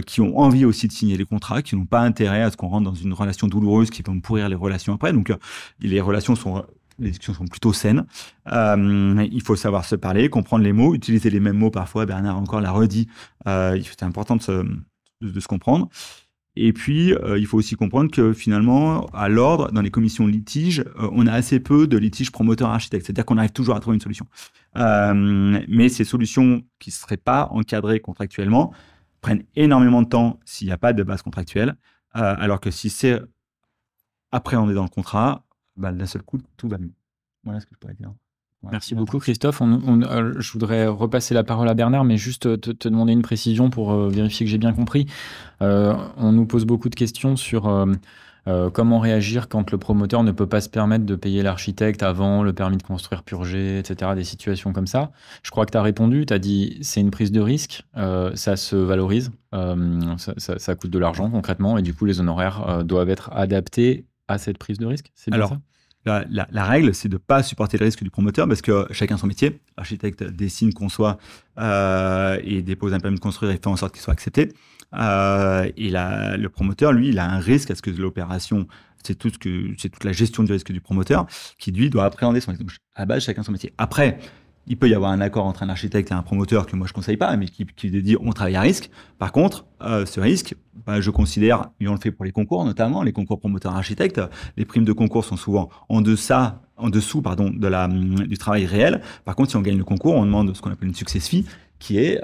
qui ont envie aussi de signer les contrats, qui n'ont pas intérêt à ce qu'on rentre dans une relation douloureuse qui va me pourrir les relations après. Donc, les discussions sont plutôt saines. Il faut savoir se parler, comprendre les mots, utiliser les mêmes mots parfois. Bernard encore l'a redit. C'est important de se comprendre. Et puis, il faut aussi comprendre que finalement, à l'ordre, dans les commissions litige, on a assez peu de litiges promoteurs-architectes. C'est-à-dire qu'on arrive toujours à trouver une solution. Mais ces solutions qui ne seraient pas encadrées contractuellement prennent énormément de temps s'il n'y a pas de base contractuelle. Alors que si c'est appréhendé dans le contrat, d'un seul coup, tout va mieux. Voilà ce que je pourrais dire. Voilà. Merci beaucoup, Christophe. Je voudrais repasser la parole à Bernard, mais juste te demander une précision pour vérifier que j'ai bien compris. On nous pose beaucoup de questions sur comment réagir quand le promoteur ne peut pas se permettre de payer l'architecte avant le permis de construire purgé, etc., des situations comme ça. Je crois que tu as répondu, tu as dit c'est une prise de risque, ça se valorise, ça coûte de l'argent concrètement, et du coup les honoraires doivent être adaptés à cette prise de risque. C'est bien ça ? La règle, c'est de ne pas supporter le risque du promoteur parce que chacun son métier. L'architecte dessine, conçoit et dépose un permis de construire et fait en sorte qu'il soit accepté. Et le promoteur, lui, il a un risque à ce que l'opération, c'est toute la gestion du risque du promoteur qui, lui, doit appréhender son risque. Donc, à la base, chacun son métier. Après, il peut y avoir un accord entre un architecte et un promoteur que moi je ne conseille pas, mais qui dit on travaille à risque. Par contre, ce risque, je considère, et on le fait pour les concours notamment, les concours promoteurs architectes, les primes de concours sont souvent en dessous du travail réel. Par contre, si on gagne le concours, on demande ce qu'on appelle une success fee, qui est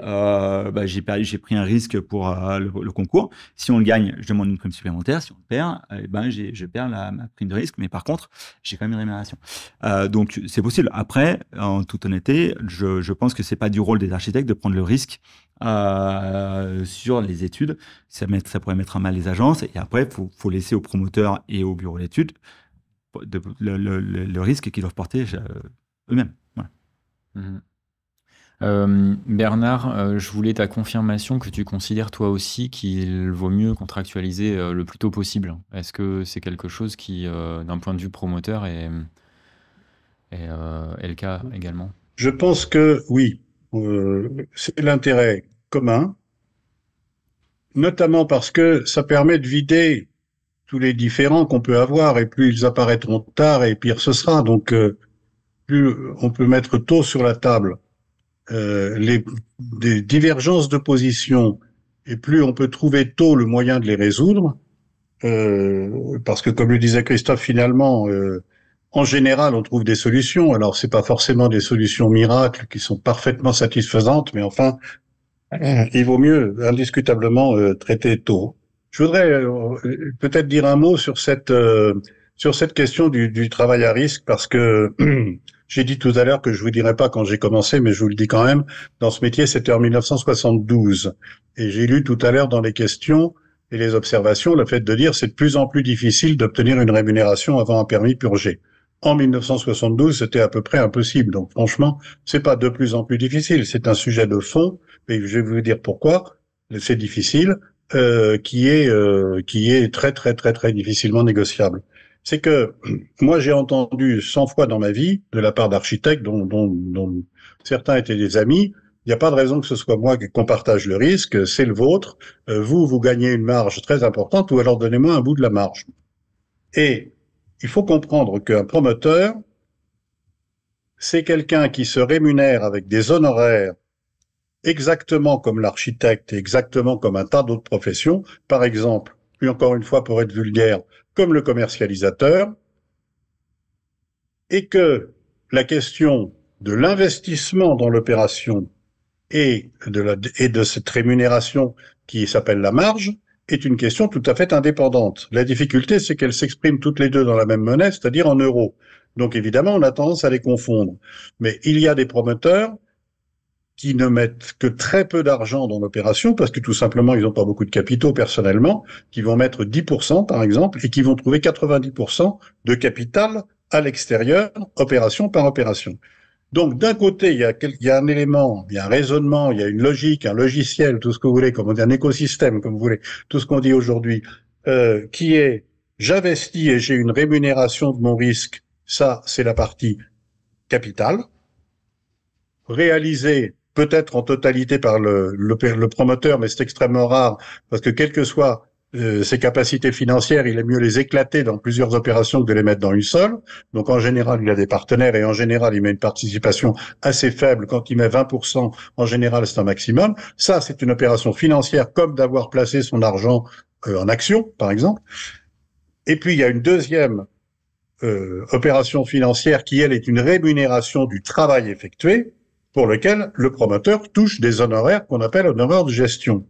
j'ai pris un risque pour le concours. Si on le gagne, je demande une prime supplémentaire. Si on le perd, je perds ma prime de risque, mais par contre, j'ai quand même une rémunération. Donc, c'est possible. Après, en toute honnêteté, je pense que c'est pas du rôle des architectes de prendre le risque sur les études. Ça pourrait mettre à mal les agences. Et après, faut laisser aux promoteurs et aux bureaux d'études le risque qu'ils doivent porter eux-mêmes. Voilà. Mmh. Bernard, je voulais ta confirmation que tu considères toi aussi qu'il vaut mieux contractualiser le plus tôt possible. Est-ce que c'est quelque chose qui, d'un point de vue promoteur, est le cas également? Je pense que oui, c'est l'intérêt commun, notamment parce que ça permet de vider tous les différends qu'on peut avoir, et plus ils apparaîtront tard, et pire ce sera. Donc, plus on peut mettre tôt sur la table des divergences de position, et plus on peut trouver tôt le moyen de les résoudre, parce que comme le disait Christophe, finalement, en général, on trouve des solutions. Alors, c'est pas forcément des solutions miracles qui sont parfaitement satisfaisantes, mais enfin, il vaut mieux indiscutablement traiter tôt. Je voudrais peut-être dire un mot sur cette question du travail à risque, parce que j'ai dit tout à l'heure que je vous dirais pas quand j'ai commencé, mais je vous le dis quand même. Dans ce métier, c'était en 1972, et j'ai lu tout à l'heure dans les questions et les observations le fait de dire c'est de plus en plus difficile d'obtenir une rémunération avant un permis purgé. En 1972, c'était à peu près impossible. Donc franchement, c'est pas de plus en plus difficile, c'est un sujet de fond, et je vais vous dire pourquoi c'est difficile, qui est très très très très difficilement négociable. C'est que moi j'ai entendu 100 fois dans ma vie de la part d'architectes dont certains étaient des amis. Il n'y a pas de raison que ce soit moi qu'on partage le risque, c'est le vôtre. Vous gagnez une marge très importante, ou alors donnez-moi un bout de la marge. Et il faut comprendre qu'un promoteur, c'est quelqu'un qui se rémunère avec des honoraires exactement comme l'architecte et exactement comme un tas d'autres professions. Par exemple, puis encore une fois pour être vulgaire, comme le commercialisateur, et que la question de l'investissement dans l'opération et de cette rémunération qui s'appelle la marge est une question tout à fait indépendante. La difficulté, c'est qu'elles s'expriment toutes les deux dans la même monnaie, c'est-à-dire en euros. Donc évidemment, on a tendance à les confondre. Mais il y a des promoteurs qui ne mettent que très peu d'argent dans l'opération parce que tout simplement, ils n'ont pas beaucoup de capitaux personnellement, qui vont mettre 10% par exemple et qui vont trouver 90% de capital à l'extérieur, opération par opération. Donc d'un côté, il y a un élément, il y a un raisonnement, il y a une logique, un logiciel, tout ce que vous voulez, comme on dit, un écosystème, comme vous voulez, tout ce qu'on dit aujourd'hui, qui est j'investis et j'ai une rémunération de mon risque, ça c'est la partie capitale, réalisée peut-être en totalité par le promoteur, mais c'est extrêmement rare, parce que quelles que soient ses capacités financières, il est mieux les éclater dans plusieurs opérations que de les mettre dans une seule. Donc en général, il a des partenaires et en général, il met une participation assez faible. Quand il met 20%, en général, c'est un maximum. Ça, c'est une opération financière comme d'avoir placé son argent en action, par exemple. Et puis, il y a une deuxième opération financière qui, elle, est une rémunération du travail effectué pour lequel le promoteur touche des honoraires qu'on appelle honoraires de gestion.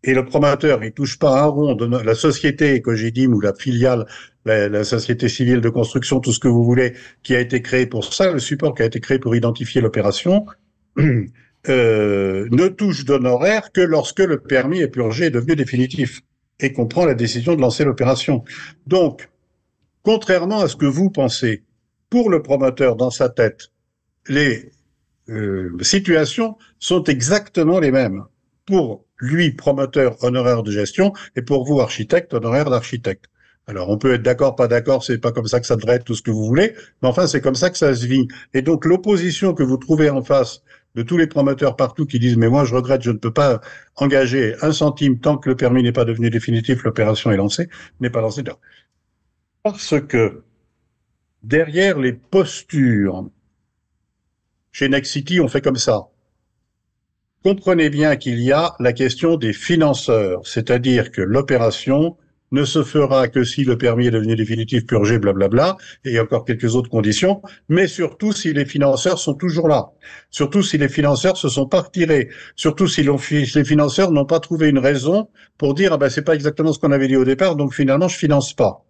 Et le promoteur, il touche pas un rond de la société Cogedim ou la filiale, la société civile de construction, tout ce que vous voulez, qui a été créé pour ça, le support qui a été créé pour identifier l'opération, ne touche d'honoraires que lorsque le permis est purgé et devenu définitif et qu'on prend la décision de lancer l'opération. Donc, contrairement à ce que vous pensez, pour le promoteur dans sa tête, les situations sont exactement les mêmes. Pour lui, promoteur, honoraire de gestion, et pour vous, architecte, honoraire d'architecte. Alors, on peut être d'accord, pas d'accord, c'est pas comme ça que ça devrait être, tout ce que vous voulez, mais enfin, c'est comme ça que ça se vit. Et donc, l'opposition que vous trouvez en face de tous les promoteurs partout qui disent, mais moi, je regrette, je ne peux pas engager un centime tant que le permis n'est pas devenu définitif, l'opération est lancée, n'est pas lancée. Parce que, derrière les postures, chez Nexity, on fait comme ça. Comprenez bien qu'il y a la question des financeurs, c'est-à-dire que l'opération ne se fera que si le permis est devenu définitif, purgé, blablabla, et il y a encore quelques autres conditions, mais surtout si les financeurs sont toujours là, surtout si les financeurs se sont pas retirés, surtout si les financeurs n'ont pas trouvé une raison pour dire « ah ben c'est pas exactement ce qu'on avait dit au départ, donc finalement je finance pas ».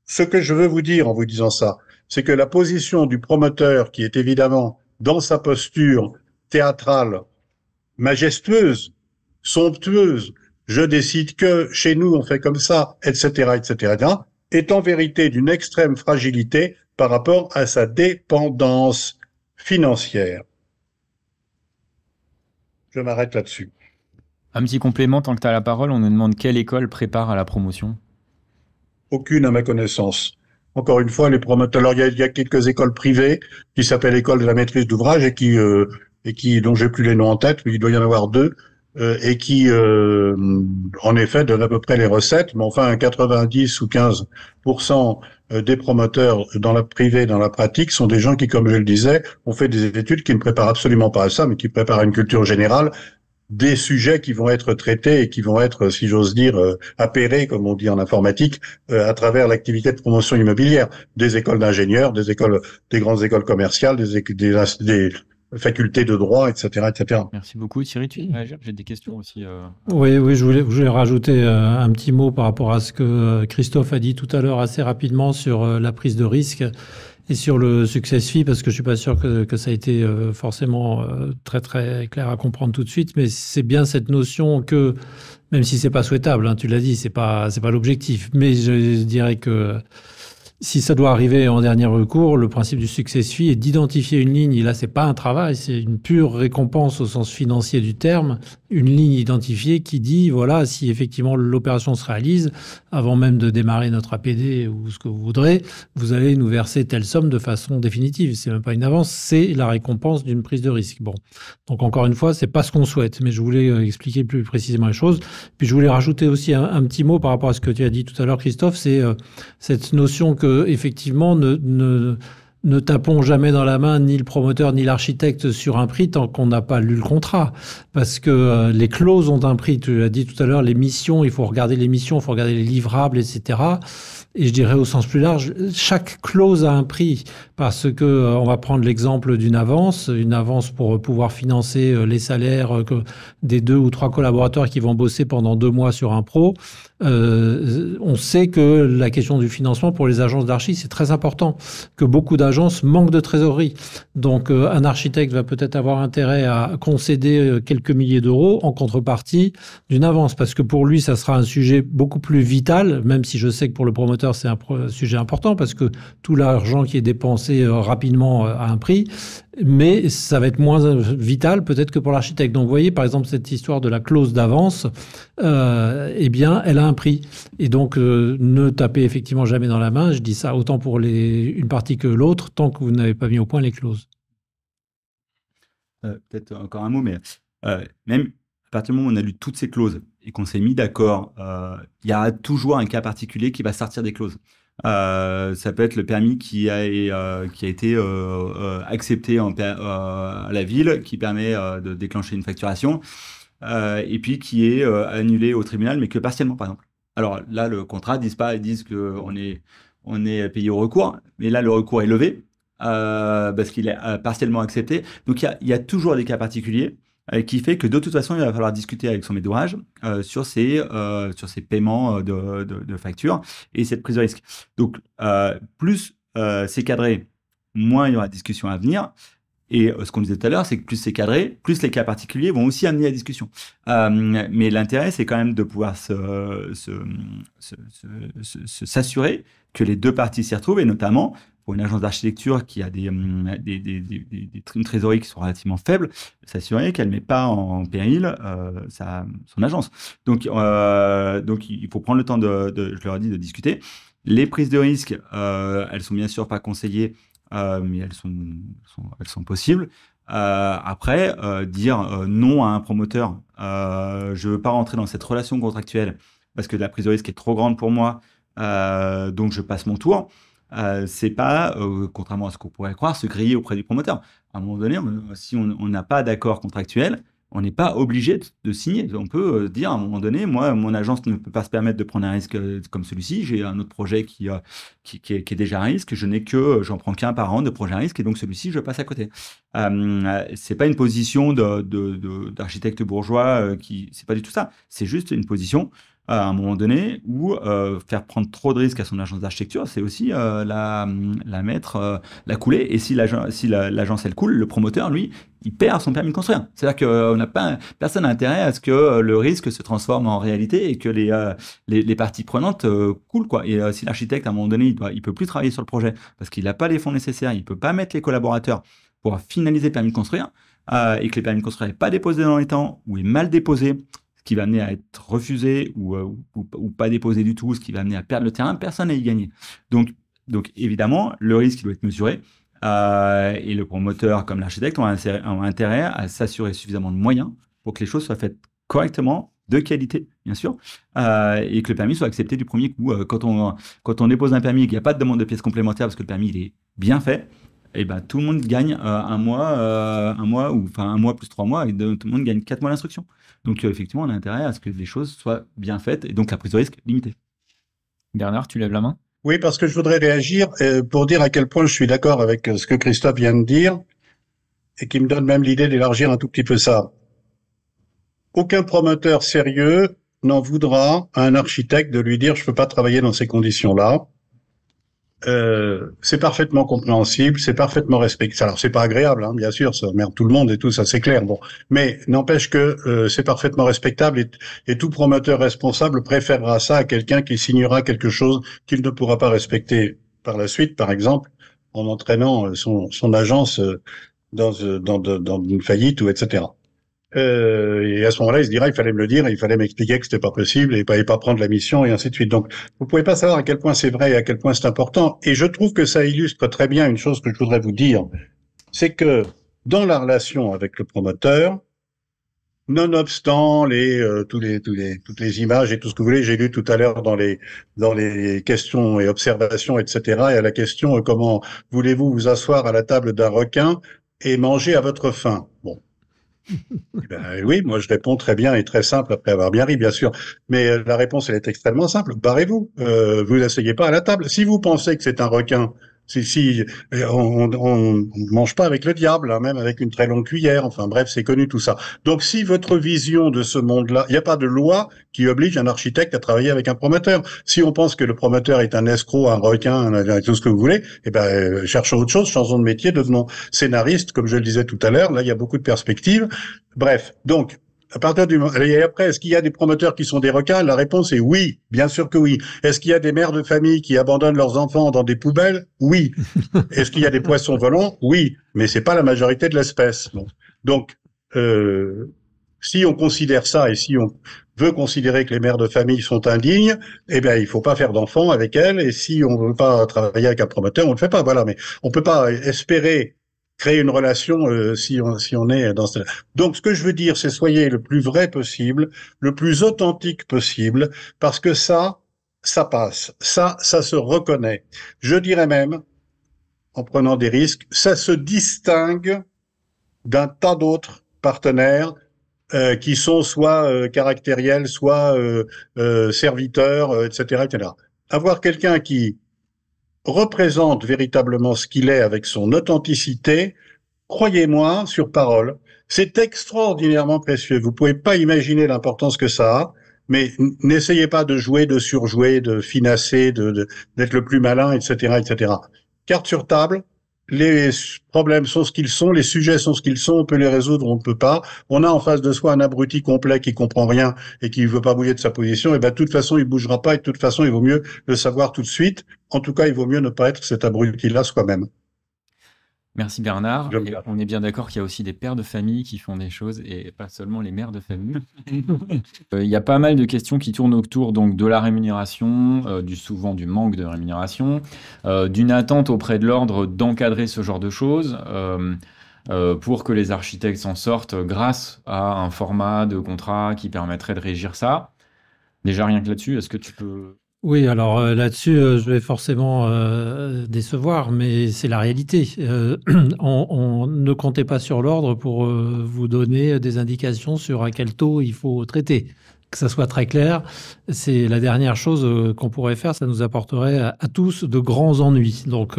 Ce que je veux vous dire en vous disant ça, c'est que la position du promoteur, qui est évidemment dans sa posture théâtrale, majestueuse, somptueuse, je décide que chez nous on fait comme ça, etc., etc., est en vérité d'une extrême fragilité par rapport à sa dépendance financière. Je m'arrête là-dessus. Un petit complément, tant que tu as la parole, on nous demande quelle école prépare à la promotion? Aucune à ma connaissance. Encore une fois, les promoteurs. Alors il y a quelques écoles privées qui s'appellent école de la maîtrise d'ouvrage et qui dont j'ai plus les noms en tête, mais il doit y en avoir deux, et qui, en effet, donnent à peu près les recettes, mais enfin, 90 ou 15% des promoteurs dans la privée, dans la pratique, sont des gens qui, comme je le disais, ont fait des études qui ne préparent absolument pas à ça, mais qui préparent à une culture générale des sujets qui vont être traités et qui vont être, si j'ose dire, appairés, comme on dit en informatique, à travers l'activité de promotion immobilière, des écoles d'ingénieurs, des grandes écoles commerciales, des facultés de droit, etc., etc. Merci beaucoup. Thierry, tu veux réagir? J'ai des questions aussi. Oui, je voulais rajouter un petit mot par rapport à ce que Christophe a dit tout à l'heure assez rapidement sur la prise de risque et sur le success fee, parce que je suis pas sûr que ça a été forcément très très clair à comprendre tout de suite, mais c'est bien cette notion que, même si c'est pas souhaitable, hein, tu l'as dit, c'est pas l'objectif, mais je dirais que si ça doit arriver en dernier recours, le principe du success fee est d'identifier une ligne. Et là, c'est pas un travail, c'est une pure récompense au sens financier du terme. Une ligne identifiée qui dit, voilà, si effectivement l'opération se réalise, avant même de démarrer notre APD ou ce que vous voudrez, vous allez nous verser telle somme de façon définitive. C'est même pas une avance, c'est la récompense d'une prise de risque. Bon. Donc encore une fois, c'est pas ce qu'on souhaite, mais je voulais expliquer plus précisément les choses. Puis je voulais rajouter aussi un petit mot par rapport à ce que tu as dit tout à l'heure, Christophe, c'est cette notion que effectivement ne ne tapons jamais dans la main ni le promoteur ni l'architecte sur un prix tant qu'on n'a pas lu le contrat. Parce que les clauses ont un prix. Tu l'as dit tout à l'heure, les missions, il faut regarder les missions, il faut regarder les livrables, etc. Et je dirais au sens plus large, chaque clause a un prix. Parce que on va prendre l'exemple d'une avance pour pouvoir financer les salaires des 2 ou 3 collaborateurs qui vont bosser pendant 2 mois sur un pro. On sait que la question du financement pour les agences d'archi, c'est très important, que beaucoup d'agences manquent de trésorerie. Donc, un architecte va peut-être avoir intérêt à concéder quelques milliers d'euros en contrepartie d'une avance, parce que pour lui, ça sera un sujet beaucoup plus vital, même si je sais que pour le promoteur, c'est un sujet important, parce que tout l'argent qui est dépensé rapidement a un prix, mais ça va être moins vital peut-être que pour l'architecte. Donc, vous voyez, par exemple, cette histoire de la clause d'avance, eh bien, elle a un prix. Et donc, ne tapez effectivement jamais dans la main. Je dis ça autant pour une partie que l'autre, tant que vous n'avez pas mis au point les clauses. Peut-être encore un mot, mais même à partir du moment où on a lu toutes ces clauses et qu'on s'est mis d'accord, il y a toujours un cas particulier qui va sortir des clauses. Ça peut être le permis qui a été accepté à la ville, qui permet de déclencher une facturation, et puis qui est annulé au tribunal, mais que partiellement, par exemple. Alors là, le contrat disent qu'on est payé au recours, mais là, le recours est levé parce qu'il est partiellement accepté. Donc il y a toujours des cas particuliers qui fait que de toute façon, il va falloir discuter avec son maître d'ouvrage sur ses paiements de factures et cette prise de risque. Donc, plus c'est cadré, moins il y aura de discussions à venir. Et ce qu'on disait tout à l'heure, c'est que plus c'est cadré, plus les cas particuliers vont aussi amener à la discussion. Mais l'intérêt, c'est quand même de pouvoir s'assurer que les deux parties s'y retrouvent, et notamment pour une agence d'architecture qui a une trésorerie qui sont relativement faibles, s'assurer qu'elle ne met pas en péril son agence. Donc, il faut prendre le temps je leur ai dit, de discuter. Les prises de risque, elles sont bien sûr pas conseillées, mais elles sont possibles. Après, dire non à un promoteur, je ne veux pas rentrer dans cette relation contractuelle parce que la prise de risque est trop grande pour moi, donc je passe mon tour. C'est pas, contrairement à ce qu'on pourrait croire, se griller auprès du promoteur. À un moment donné, si on n'a pas d'accord contractuel, on n'est pas obligé de signer. On peut dire à un moment donné, moi, mon agence ne peut pas se permettre de prendre un risque comme celui-ci. J'ai un autre projet qui est déjà un risque. J'en prends qu'un par an de projet à risque, et donc celui-ci, je passe à côté. C'est pas une position d'architecte bourgeois c'est pas du tout ça. C'est juste une position à un moment donné où faire prendre trop de risques à son agence d'architecture, c'est aussi la couler. Et si l'agence elle coule, le promoteur, lui, il perd son permis de construire. C'est-à-dire que personne n'a intérêt à ce que le risque se transforme en réalité et que les parties prenantes coulent, quoi. Et si l'architecte, à un moment donné, il peut plus travailler sur le projet parce qu'il n'a pas les fonds nécessaires, il peut pas mettre les collaborateurs pour finaliser le permis de construire, et que les permis de construire n'est pas déposé dans les temps ou est mal déposé, qui va amener à être refusé ou pas déposé du tout, ce qui va amener à perdre le terrain, personne n'a y gagné. Donc évidemment, le risque doit être mesuré, et le promoteur comme l'architecte ont intérêt à s'assurer suffisamment de moyens pour que les choses soient faites correctement, de qualité, bien sûr, et que le permis soit accepté du premier coup. Quand on dépose un permis et qu'il n'y a pas de demande de pièces complémentaires parce que le permis il est bien fait, et ben, tout le monde gagne un mois plus 3 mois, et tout le monde gagne 4 mois d'instruction. Donc, effectivement, on a intérêt à ce que les choses soient bien faites et donc la prise de risque limitée. Bernard, tu lèves la main? Oui, parce que je voudrais réagir pour dire à quel point je suis d'accord avec ce que Christophe vient de dire et qui me donne même l'idée d'élargir un tout petit peu ça. Aucun promoteur sérieux n'en voudra à un architecte de lui dire « je peux pas travailler dans ces conditions-là ». C'est parfaitement compréhensible, c'est parfaitement respecté. Alors c'est pas agréable, hein, bien sûr, ça emmerde tout le monde et tout, ça c'est clair. Bon, mais n'empêche que c'est parfaitement respectable et tout promoteur responsable préférera ça à quelqu'un qui signera quelque chose qu'il ne pourra pas respecter par la suite, par exemple, en entraînant son agence dans une faillite ou etc. Et à ce moment-là, il se dira, il fallait me le dire, il fallait m'expliquer que c'était pas possible et pas prendre la mission et ainsi de suite. Donc, vous pouvez pas savoir à quel point c'est vrai et à quel point c'est important. Et je trouve que ça illustre très bien une chose que je voudrais vous dire. C'est que dans la relation avec le promoteur, nonobstant toutes les images et tout ce que vous voulez, j'ai lu tout à l'heure dans les questions et observations, etc. Et à la question comment voulez-vous vous asseoir à la table d'un requin et manger à votre faim? Bon. Eh ben, oui, moi je réponds très bien et très simple après avoir bien ri, bien sûr. Mais la réponse, elle est extrêmement simple. Barrez-vous. Vous n'asseyez pas à la table. Si vous pensez que c'est un requin, si on mange pas avec le diable, hein, même avec une très longue cuillère. Enfin bref, c'est connu tout ça. Donc si votre vision de ce monde-là, il n'y a pas de loi qui oblige un architecte à travailler avec un promoteur. Si on pense que le promoteur est un escroc, un requin, tout ce que vous voulez, eh ben cherchons autre chose, changeons de métier, devenons scénaristes, comme je le disais tout à l'heure. Là, il y a beaucoup de perspectives. Bref, donc, à partir du moment... Et après, est-ce qu'il y a des promoteurs qui sont des requins? La réponse est oui, bien sûr que oui. Est-ce qu'il y a des mères de famille qui abandonnent leurs enfants dans des poubelles? Oui. Est-ce qu'il y a des poissons volants? Oui, mais c'est pas la majorité de l'espèce. Bon. Donc, si on considère ça et si on veut considérer que les mères de famille sont indignes, eh bien, il faut pas faire d'enfants avec elles. Et si on veut pas travailler avec un promoteur, on le fait pas. Voilà, mais on peut pas espérer créer une relation si on est dans ce... Donc, ce que je veux dire, c'est soyez le plus vrai possible, le plus authentique possible, parce que ça passe. Ça se reconnaît. Je dirais même, en prenant des risques, ça se distingue d'un tas d'autres partenaires qui sont soit caractériels, soit serviteurs, etc., etc. Avoir quelqu'un qui représente véritablement ce qu'il est avec son authenticité, croyez-moi, sur parole, c'est extraordinairement précieux. Vous pouvez pas imaginer l'importance que ça a, mais n'essayez pas de jouer, de surjouer, de finasser, d'être le plus malin, etc., etc. Carte sur table, les problèmes sont ce qu'ils sont, les sujets sont ce qu'ils sont, on peut les résoudre, on ne peut pas. On a en face de soi un abruti complet qui comprend rien et qui veut pas bouger de sa position, et ben de toute façon, il bougera pas et de toute façon, il vaut mieux le savoir tout de suite. En tout cas, il vaut mieux ne pas être cet abruti-là soi-même. Merci Bernard. Je me Et garde. on est bien d'accord qu'il y a aussi des pères de famille qui font des choses et pas seulement les mères de famille. Il y a pas mal de questions qui tournent autour donc, de la rémunération, souvent du manque de rémunération, d'une attente auprès de l'ordre d'encadrer ce genre de choses pour que les architectes s'en sortent grâce à un format de contrat qui permettrait de régir ça. Déjà rien que là-dessus, est-ce que tu peux... Oui, alors là-dessus, je vais forcément décevoir, mais c'est la réalité. On ne comptez pas sur l'ordre pour vous donner des indications sur à quel taux il faut traiter. Que ça soit très clair, c'est la dernière chose qu'on pourrait faire. Ça nous apporterait à tous de grands ennuis. Donc,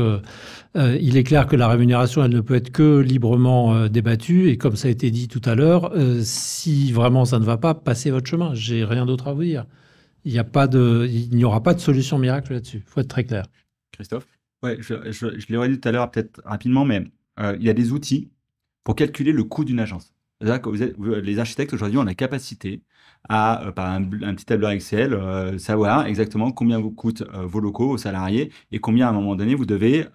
il est clair que la rémunération, elle ne peut être que librement débattue. Et comme ça a été dit tout à l'heure, si vraiment ça ne va pas, passez votre chemin. J'ai rien d'autre à vous dire. Il n'y aura pas de solution miracle là-dessus. Il faut être très clair. Christophe? Ouais, je l'aurais dit tout à l'heure, peut-être rapidement, mais il y a des outils pour calculer le coût d'une agence. C'est-à-dire que les architectes aujourd'hui ont la capacité à, par un petit tableur Excel, savoir exactement combien vous coûtent vos locaux aux salariés et combien à un moment donné vous devez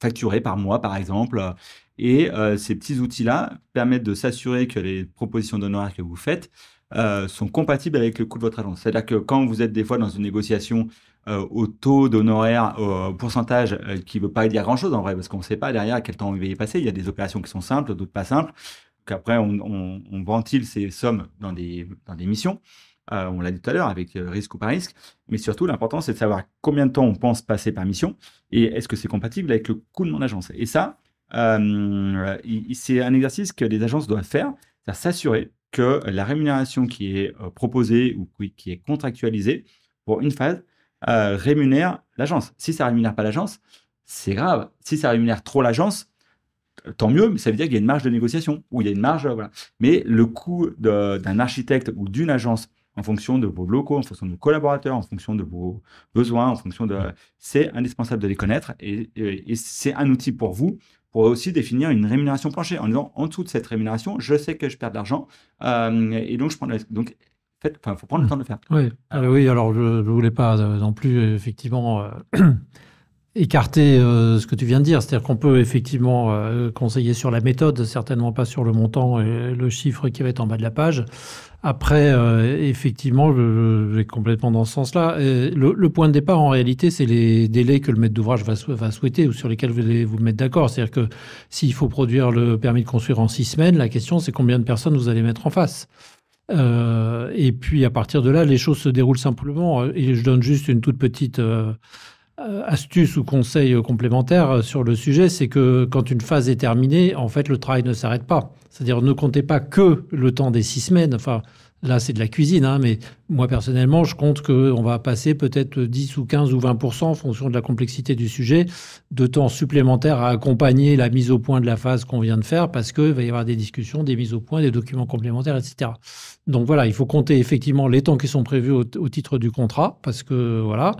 facturer par mois, par exemple. Et ces petits outils-là permettent de s'assurer que les propositions d'honoraires que vous faites sont compatibles avec le coût de votre agence. C'est-à-dire que quand vous êtes des fois dans une négociation au taux d'honoraire, au pourcentage qui ne veut pas dire grand-chose en vrai, parce qu'on ne sait pas derrière à quel temps il va y passer. Il y a des opérations qui sont simples, d'autres pas simples. Qu'après, on ventile ces sommes dans des missions. On l'a dit tout à l'heure, avec risque ou pas risque. Mais surtout, l'important, c'est de savoir combien de temps on pense passer par mission et est-ce que c'est compatible avec le coût de mon agence. Et ça, c'est un exercice que les agences doivent faire, c'est-à-dire s'assurer que la rémunération qui est proposée ou qui est contractualisée pour une phase rémunère l'agence. Si ça ne rémunère pas l'agence, c'est grave. Si ça rémunère trop l'agence, tant mieux, mais ça veut dire qu'il y a une marge de négociation, ou il y a une marge, voilà. Mais le coût d'un architecte ou d'une agence, en fonction de vos locaux, en fonction de vos collaborateurs, en fonction de vos besoins, en fonction de... C'est indispensable de les connaître, et c'est un outil pour vous, pour aussi définir une rémunération plancher, en disant, en dessous de cette rémunération, je sais que je perds de l'argent, et donc je prends le risque. Donc, il faut prendre le temps de le faire. Oui, oui, alors je ne voulais pas non plus, effectivement... écarter ce que tu viens de dire, c'est-à-dire qu'on peut effectivement conseiller sur la méthode, certainement pas sur le montant et le chiffre qui va être en bas de la page. Après, effectivement, je vais complètement dans ce sens-là. Le point de départ, en réalité, c'est les délais que le maître d'ouvrage va souhaiter ou sur lesquels vous allez vous mettre d'accord. C'est-à-dire que s'il faut produire le permis de construire en 6 semaines, la question, c'est combien de personnes vous allez mettre en face. Et puis, à partir de là, les choses se déroulent simplement. Et je donne juste une toute petite astuce ou conseil complémentaire sur le sujet, c'est que quand une phase est terminée, en fait, le travail ne s'arrête pas. C'est-à-dire, ne comptez pas que le temps des 6 semaines. Enfin, là, c'est de la cuisine, hein, mais moi, personnellement, je compte qu'on va passer peut-être 10 ou 15 ou 20% en fonction de la complexité du sujet, de temps supplémentaire à accompagner la mise au point de la phase qu'on vient de faire, parce qu'il va y avoir des discussions, des mises au point, des documents complémentaires, etc. Donc voilà, il faut compter effectivement les temps qui sont prévus au titre du contrat, parce que voilà,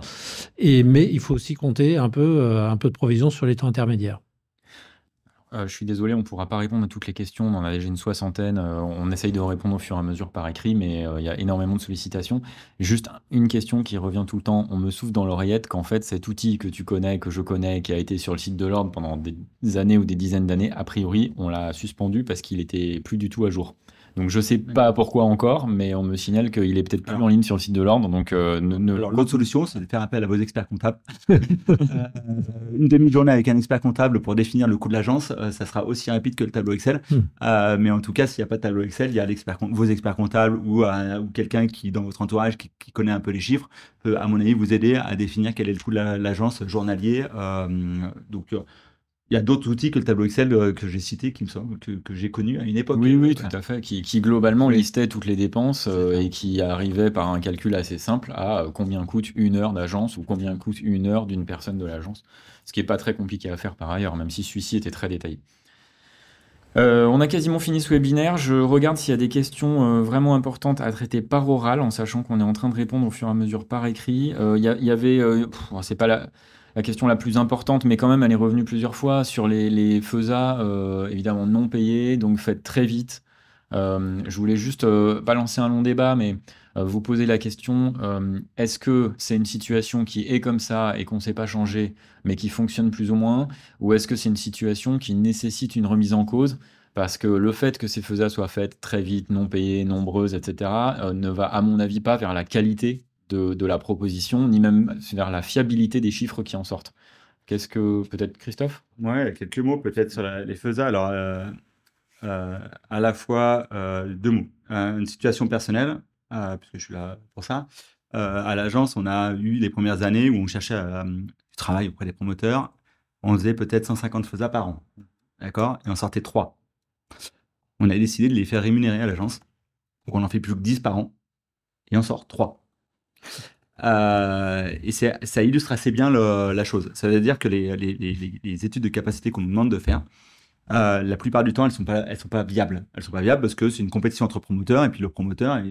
mais il faut aussi compter un peu de provision sur les temps intermédiaires. Je suis désolé, on ne pourra pas répondre à toutes les questions. On en a déjà une soixantaine. On essaye de répondre au fur et à mesure par écrit, mais il y a énormément de sollicitations. Juste une question qui revient tout le temps. On me souffle dans l'oreillette qu'en fait, cet outil que tu connais, que je connais, qui a été sur le site de l'Ordre pendant des années ou des dizaines d'années, a priori, on l'a suspendu parce qu'il était plus du tout à jour. Donc je sais pas pourquoi encore, mais on me signale qu'il est peut-être plus en ligne sur le site de l'Ordre. Donc Alors, l'autre solution, c'est de faire appel à vos experts comptables. Une demi-journée avec un expert comptable pour définir le coût de l'agence, ça sera aussi rapide que le tableau Excel. Mais en tout cas, s'il n'y a pas de tableau Excel, il y a vos experts comptables ou quelqu'un qui, dans votre entourage, qui connaît un peu les chiffres, peut, à mon avis, vous aider à définir quel est le coût de l'agence journalier. Donc, il y a d'autres outils que le tableau Excel que j'ai cité, qui me semble, que j'ai connu à une époque. Oui, tout à fait, qui globalement listait toutes les dépenses et qui arrivait par un calcul assez simple à combien coûte une heure d'agence ou combien coûte une heure d'une personne de l'agence, ce qui n'est pas très compliqué à faire par ailleurs, même si celui-ci était très détaillé. On a quasiment fini ce webinaire. Je regarde s'il y a des questions vraiment importantes à traiter par oral, en sachant qu'on est en train de répondre au fur et à mesure par écrit. Il y avait, c'est pas la question la plus importante, mais quand même, elle est revenue plusieurs fois sur les FESA, évidemment non payés, donc faites très vite. Je voulais juste pas lancer un long débat, mais vous poser la question, est-ce que c'est une situation qui est comme ça et qu'on ne sait pas changer, mais qui fonctionne plus ou moins, ou est-ce que c'est une situation qui nécessite une remise en cause? Parce que le fait que ces FESA soient faites très vite, non payées, nombreuses, etc., ne va, à mon avis, pas vers la qualité de la proposition, ni même vers la fiabilité des chiffres qui en sortent. Qu'est-ce que, peut-être Christophe? Ouais, quelques mots peut-être sur les FESA. Alors, à la fois 2 mots. Une situation personnelle, puisque je suis là pour ça. À l'agence, on a eu les premières années où on cherchait du travail auprès des promoteurs. On faisait peut-être 150 FESA par an. D'accord? Et on sortait 3. On a décidé de les faire rémunérer à l'agence. Donc on n'en fait plus que 10 par an. Et on sort 3. Et ça illustre assez bien la chose. Ça veut dire que les études de capacité qu'on nous demande de faire, la plupart du temps, elles sont pas viables. Elles sont pas viables parce que c'est une compétition entre promoteurs et puis le promoteur,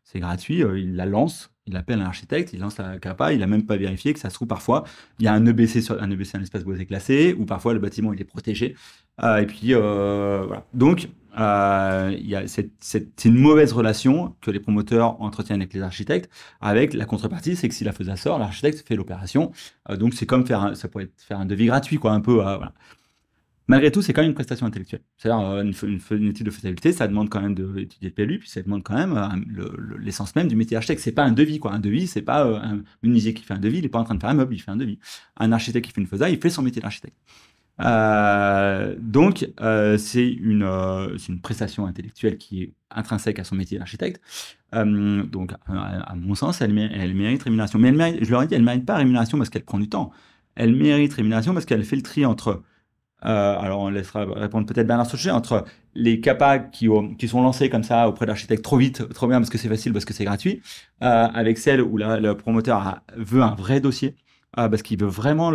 c'est gratuit, il la lance, il appelle un architecte, il lance la CAPA, il a même pas vérifié que ça se trouve parfois, il y a un EBC, un espace boisé classé, ou parfois le bâtiment il est protégé. Et puis voilà. Donc c'est une mauvaise relation que les promoteurs entretiennent avec les architectes. Avec la contrepartie, c'est que si la FESA sort, l'architecte fait l'opération. Donc c'est comme ça pourrait être faire un devis gratuit, quoi, un peu. Voilà. Malgré tout, c'est quand même une prestation intellectuelle. C'est-à-dire, une étude de faisabilité, ça demande quand même d'étudier le PLU, puis ça demande quand même l'essence même du métier architecte. C'est pas un devis, quoi. Un devis, c'est pas un menuisier qui fait un devis, il n'est pas en train de faire un meuble, il fait un devis. Un architecte qui fait une FESA, il fait son métier d'architecte. Donc, c'est une prestation intellectuelle qui est intrinsèque à son métier d'architecte. Donc, à mon sens, elle mérite rémunération. Mais je leur ai dit, elle ne mérite pas rémunération parce qu'elle prend du temps. Elle mérite rémunération parce qu'elle fait le tri entre... alors, on laissera répondre peut-être Bernard Saucher, entre les CAPA qui sont lancés comme ça auprès d'architectes trop vite, trop bien parce que c'est facile, parce que c'est gratuit, avec celles où le promoteur veut un vrai dossier, parce qu'il veut vraiment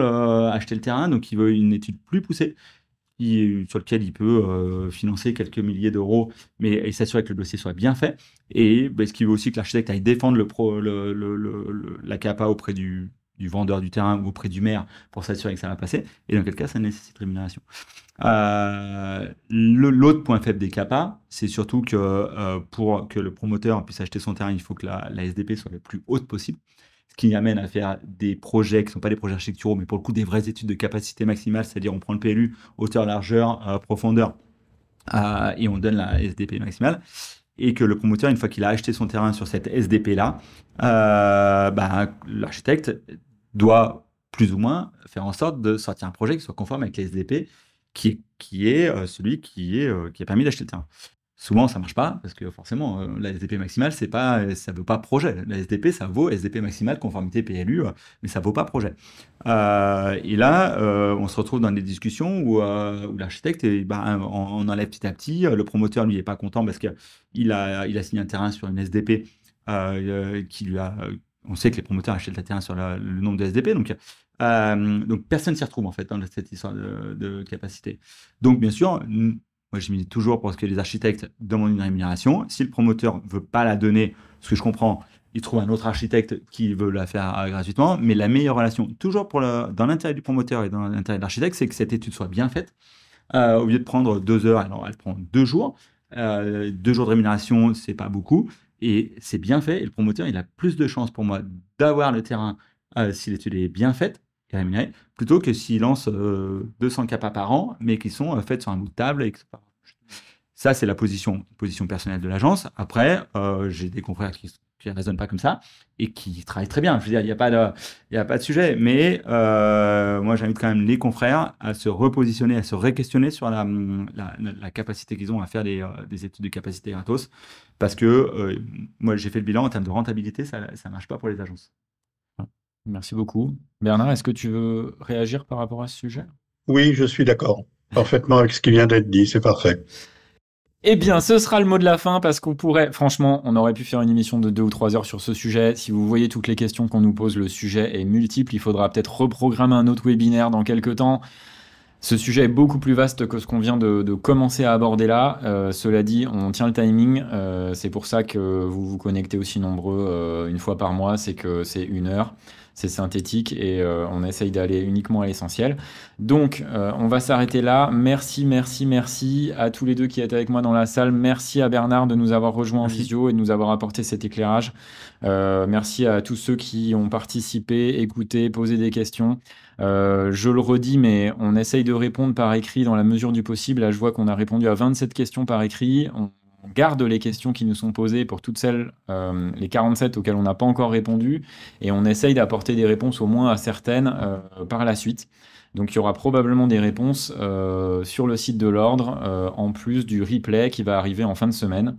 acheter le terrain, donc il veut une étude plus poussée, sur lequel il peut financer quelques milliers d'euros, mais et s'assurer que le dossier soit bien fait, et parce qu'il veut aussi que l'architecte aille défendre la CAPA auprès du vendeur du terrain ou auprès du maire pour s'assurer que ça va passer, et dans quel cas ça nécessite rémunération. L'autre point faible des CAPA, c'est surtout que pour que le promoteur puisse acheter son terrain, il faut que la SDP soit la plus haute possible, ce qui amène à faire des projets qui ne sont pas des projets architecturaux, mais pour le coup des vraies études de capacité maximale, c'est-à-dire on prend le PLU, hauteur, largeur, profondeur, et on donne la SDP maximale. et que le promoteur, une fois qu'il a acheté son terrain sur cette SDP-là, l'architecte doit plus ou moins faire en sorte de sortir un projet qui soit conforme avec les SDP, qui est celui qui a permis d'acheter le terrain. Souvent, ça marche pas, parce que forcément, la SDP maximale, ça veut pas projet. La SDP, ça vaut SDP maximale, conformité PLU, mais ça vaut pas projet. Et là, on se retrouve dans des discussions où l'architecte, on enlève petit à petit. Le promoteur, lui, est pas content parce qu'il a signé un terrain sur une SDP qui lui a. On sait que les promoteurs achètent le terrain sur le nombre de SDP, donc personne s'y retrouve en fait dans cette histoire de capacité. Donc, bien sûr. Moi, je milite toujours pour que les architectes demandent une rémunération. Si le promoteur ne veut pas la donner, ce que je comprends, il trouve un autre architecte qui veut la faire gratuitement. Mais la meilleure relation, toujours dans l'intérêt du promoteur et dans l'intérêt de l'architecte, c'est que cette étude soit bien faite. Au lieu de prendre 2 heures, alors elle prend 2 jours. 2 jours de rémunération, c'est pas beaucoup. Et c'est bien fait. Et le promoteur, il a plus de chances pour moi d'avoir le terrain si l'étude est bien faite, rémunéré, plutôt que s'il lance 200 CAPA par an, mais qui sont faites sur un bout de table. Ça, c'est la position personnelle de l'agence. Après, j'ai des confrères qui ne raisonnent pas comme ça et qui travaillent très bien. Je veux dire, il n'y a pas de sujet. Mais moi, j'invite quand même les confrères à se repositionner, à se re-questionner sur la capacité qu'ils ont à faire des études de capacité gratos. Parce que moi, j'ai fait le bilan en termes de rentabilité, ça ne marche pas pour les agences. Merci beaucoup. Bernard, est-ce que tu veux réagir par rapport à ce sujet? Oui, je suis d'accord parfaitement avec ce qui vient d'être dit, c'est parfait. Eh bien, ce sera le mot de la fin parce franchement, on aurait pu faire une émission de 2 ou 3 heures sur ce sujet. Si vous voyez toutes les questions qu'on nous pose, le sujet est multiple. Il faudra peut-être reprogrammer un autre webinaire dans quelques temps. Ce sujet est beaucoup plus vaste que ce qu'on vient de commencer à aborder là. Cela dit, on tient le timing. C'est pour ça que vous vous connectez aussi nombreux une fois par mois. C'est que c'est 1 heure. C'est synthétique et on essaye d'aller uniquement à l'essentiel. Donc, on va s'arrêter là. Merci à tous les deux qui étaient avec moi dans la salle. Merci à Bernard de nous avoir rejoints en visio et de nous avoir apporté cet éclairage. Merci à tous ceux qui ont participé, écouté, posé des questions. Je le redis, mais on essaye de répondre par écrit dans la mesure du possible. Là, je vois qu'on a répondu à 27 questions par écrit. On garde les questions qui nous sont posées pour toutes celles, les 47 auxquelles on n'a pas encore répondu, et on essaye d'apporter des réponses au moins à certaines par la suite. Donc il y aura probablement des réponses sur le site de l'Ordre, en plus du replay qui va arriver en fin de semaine.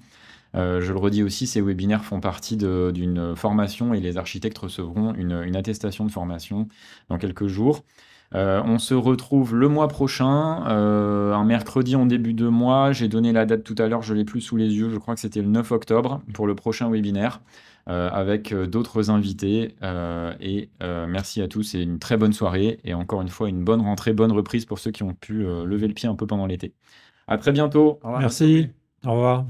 Je le redis aussi, ces webinaires font partie d'une formation et les architectes recevront une attestation de formation dans quelques jours. On se retrouve le mois prochain, un mercredi en début de mois. J'ai donné la date tout à l'heure, je ne l'ai plus sous les yeux. Je crois que c'était le 9 octobre pour le prochain webinaire avec d'autres invités. Merci à tous et une très bonne soirée. Et encore une fois, une bonne rentrée, bonne reprise pour ceux qui ont pu lever le pied un peu pendant l'été. À très bientôt. Merci. Au revoir.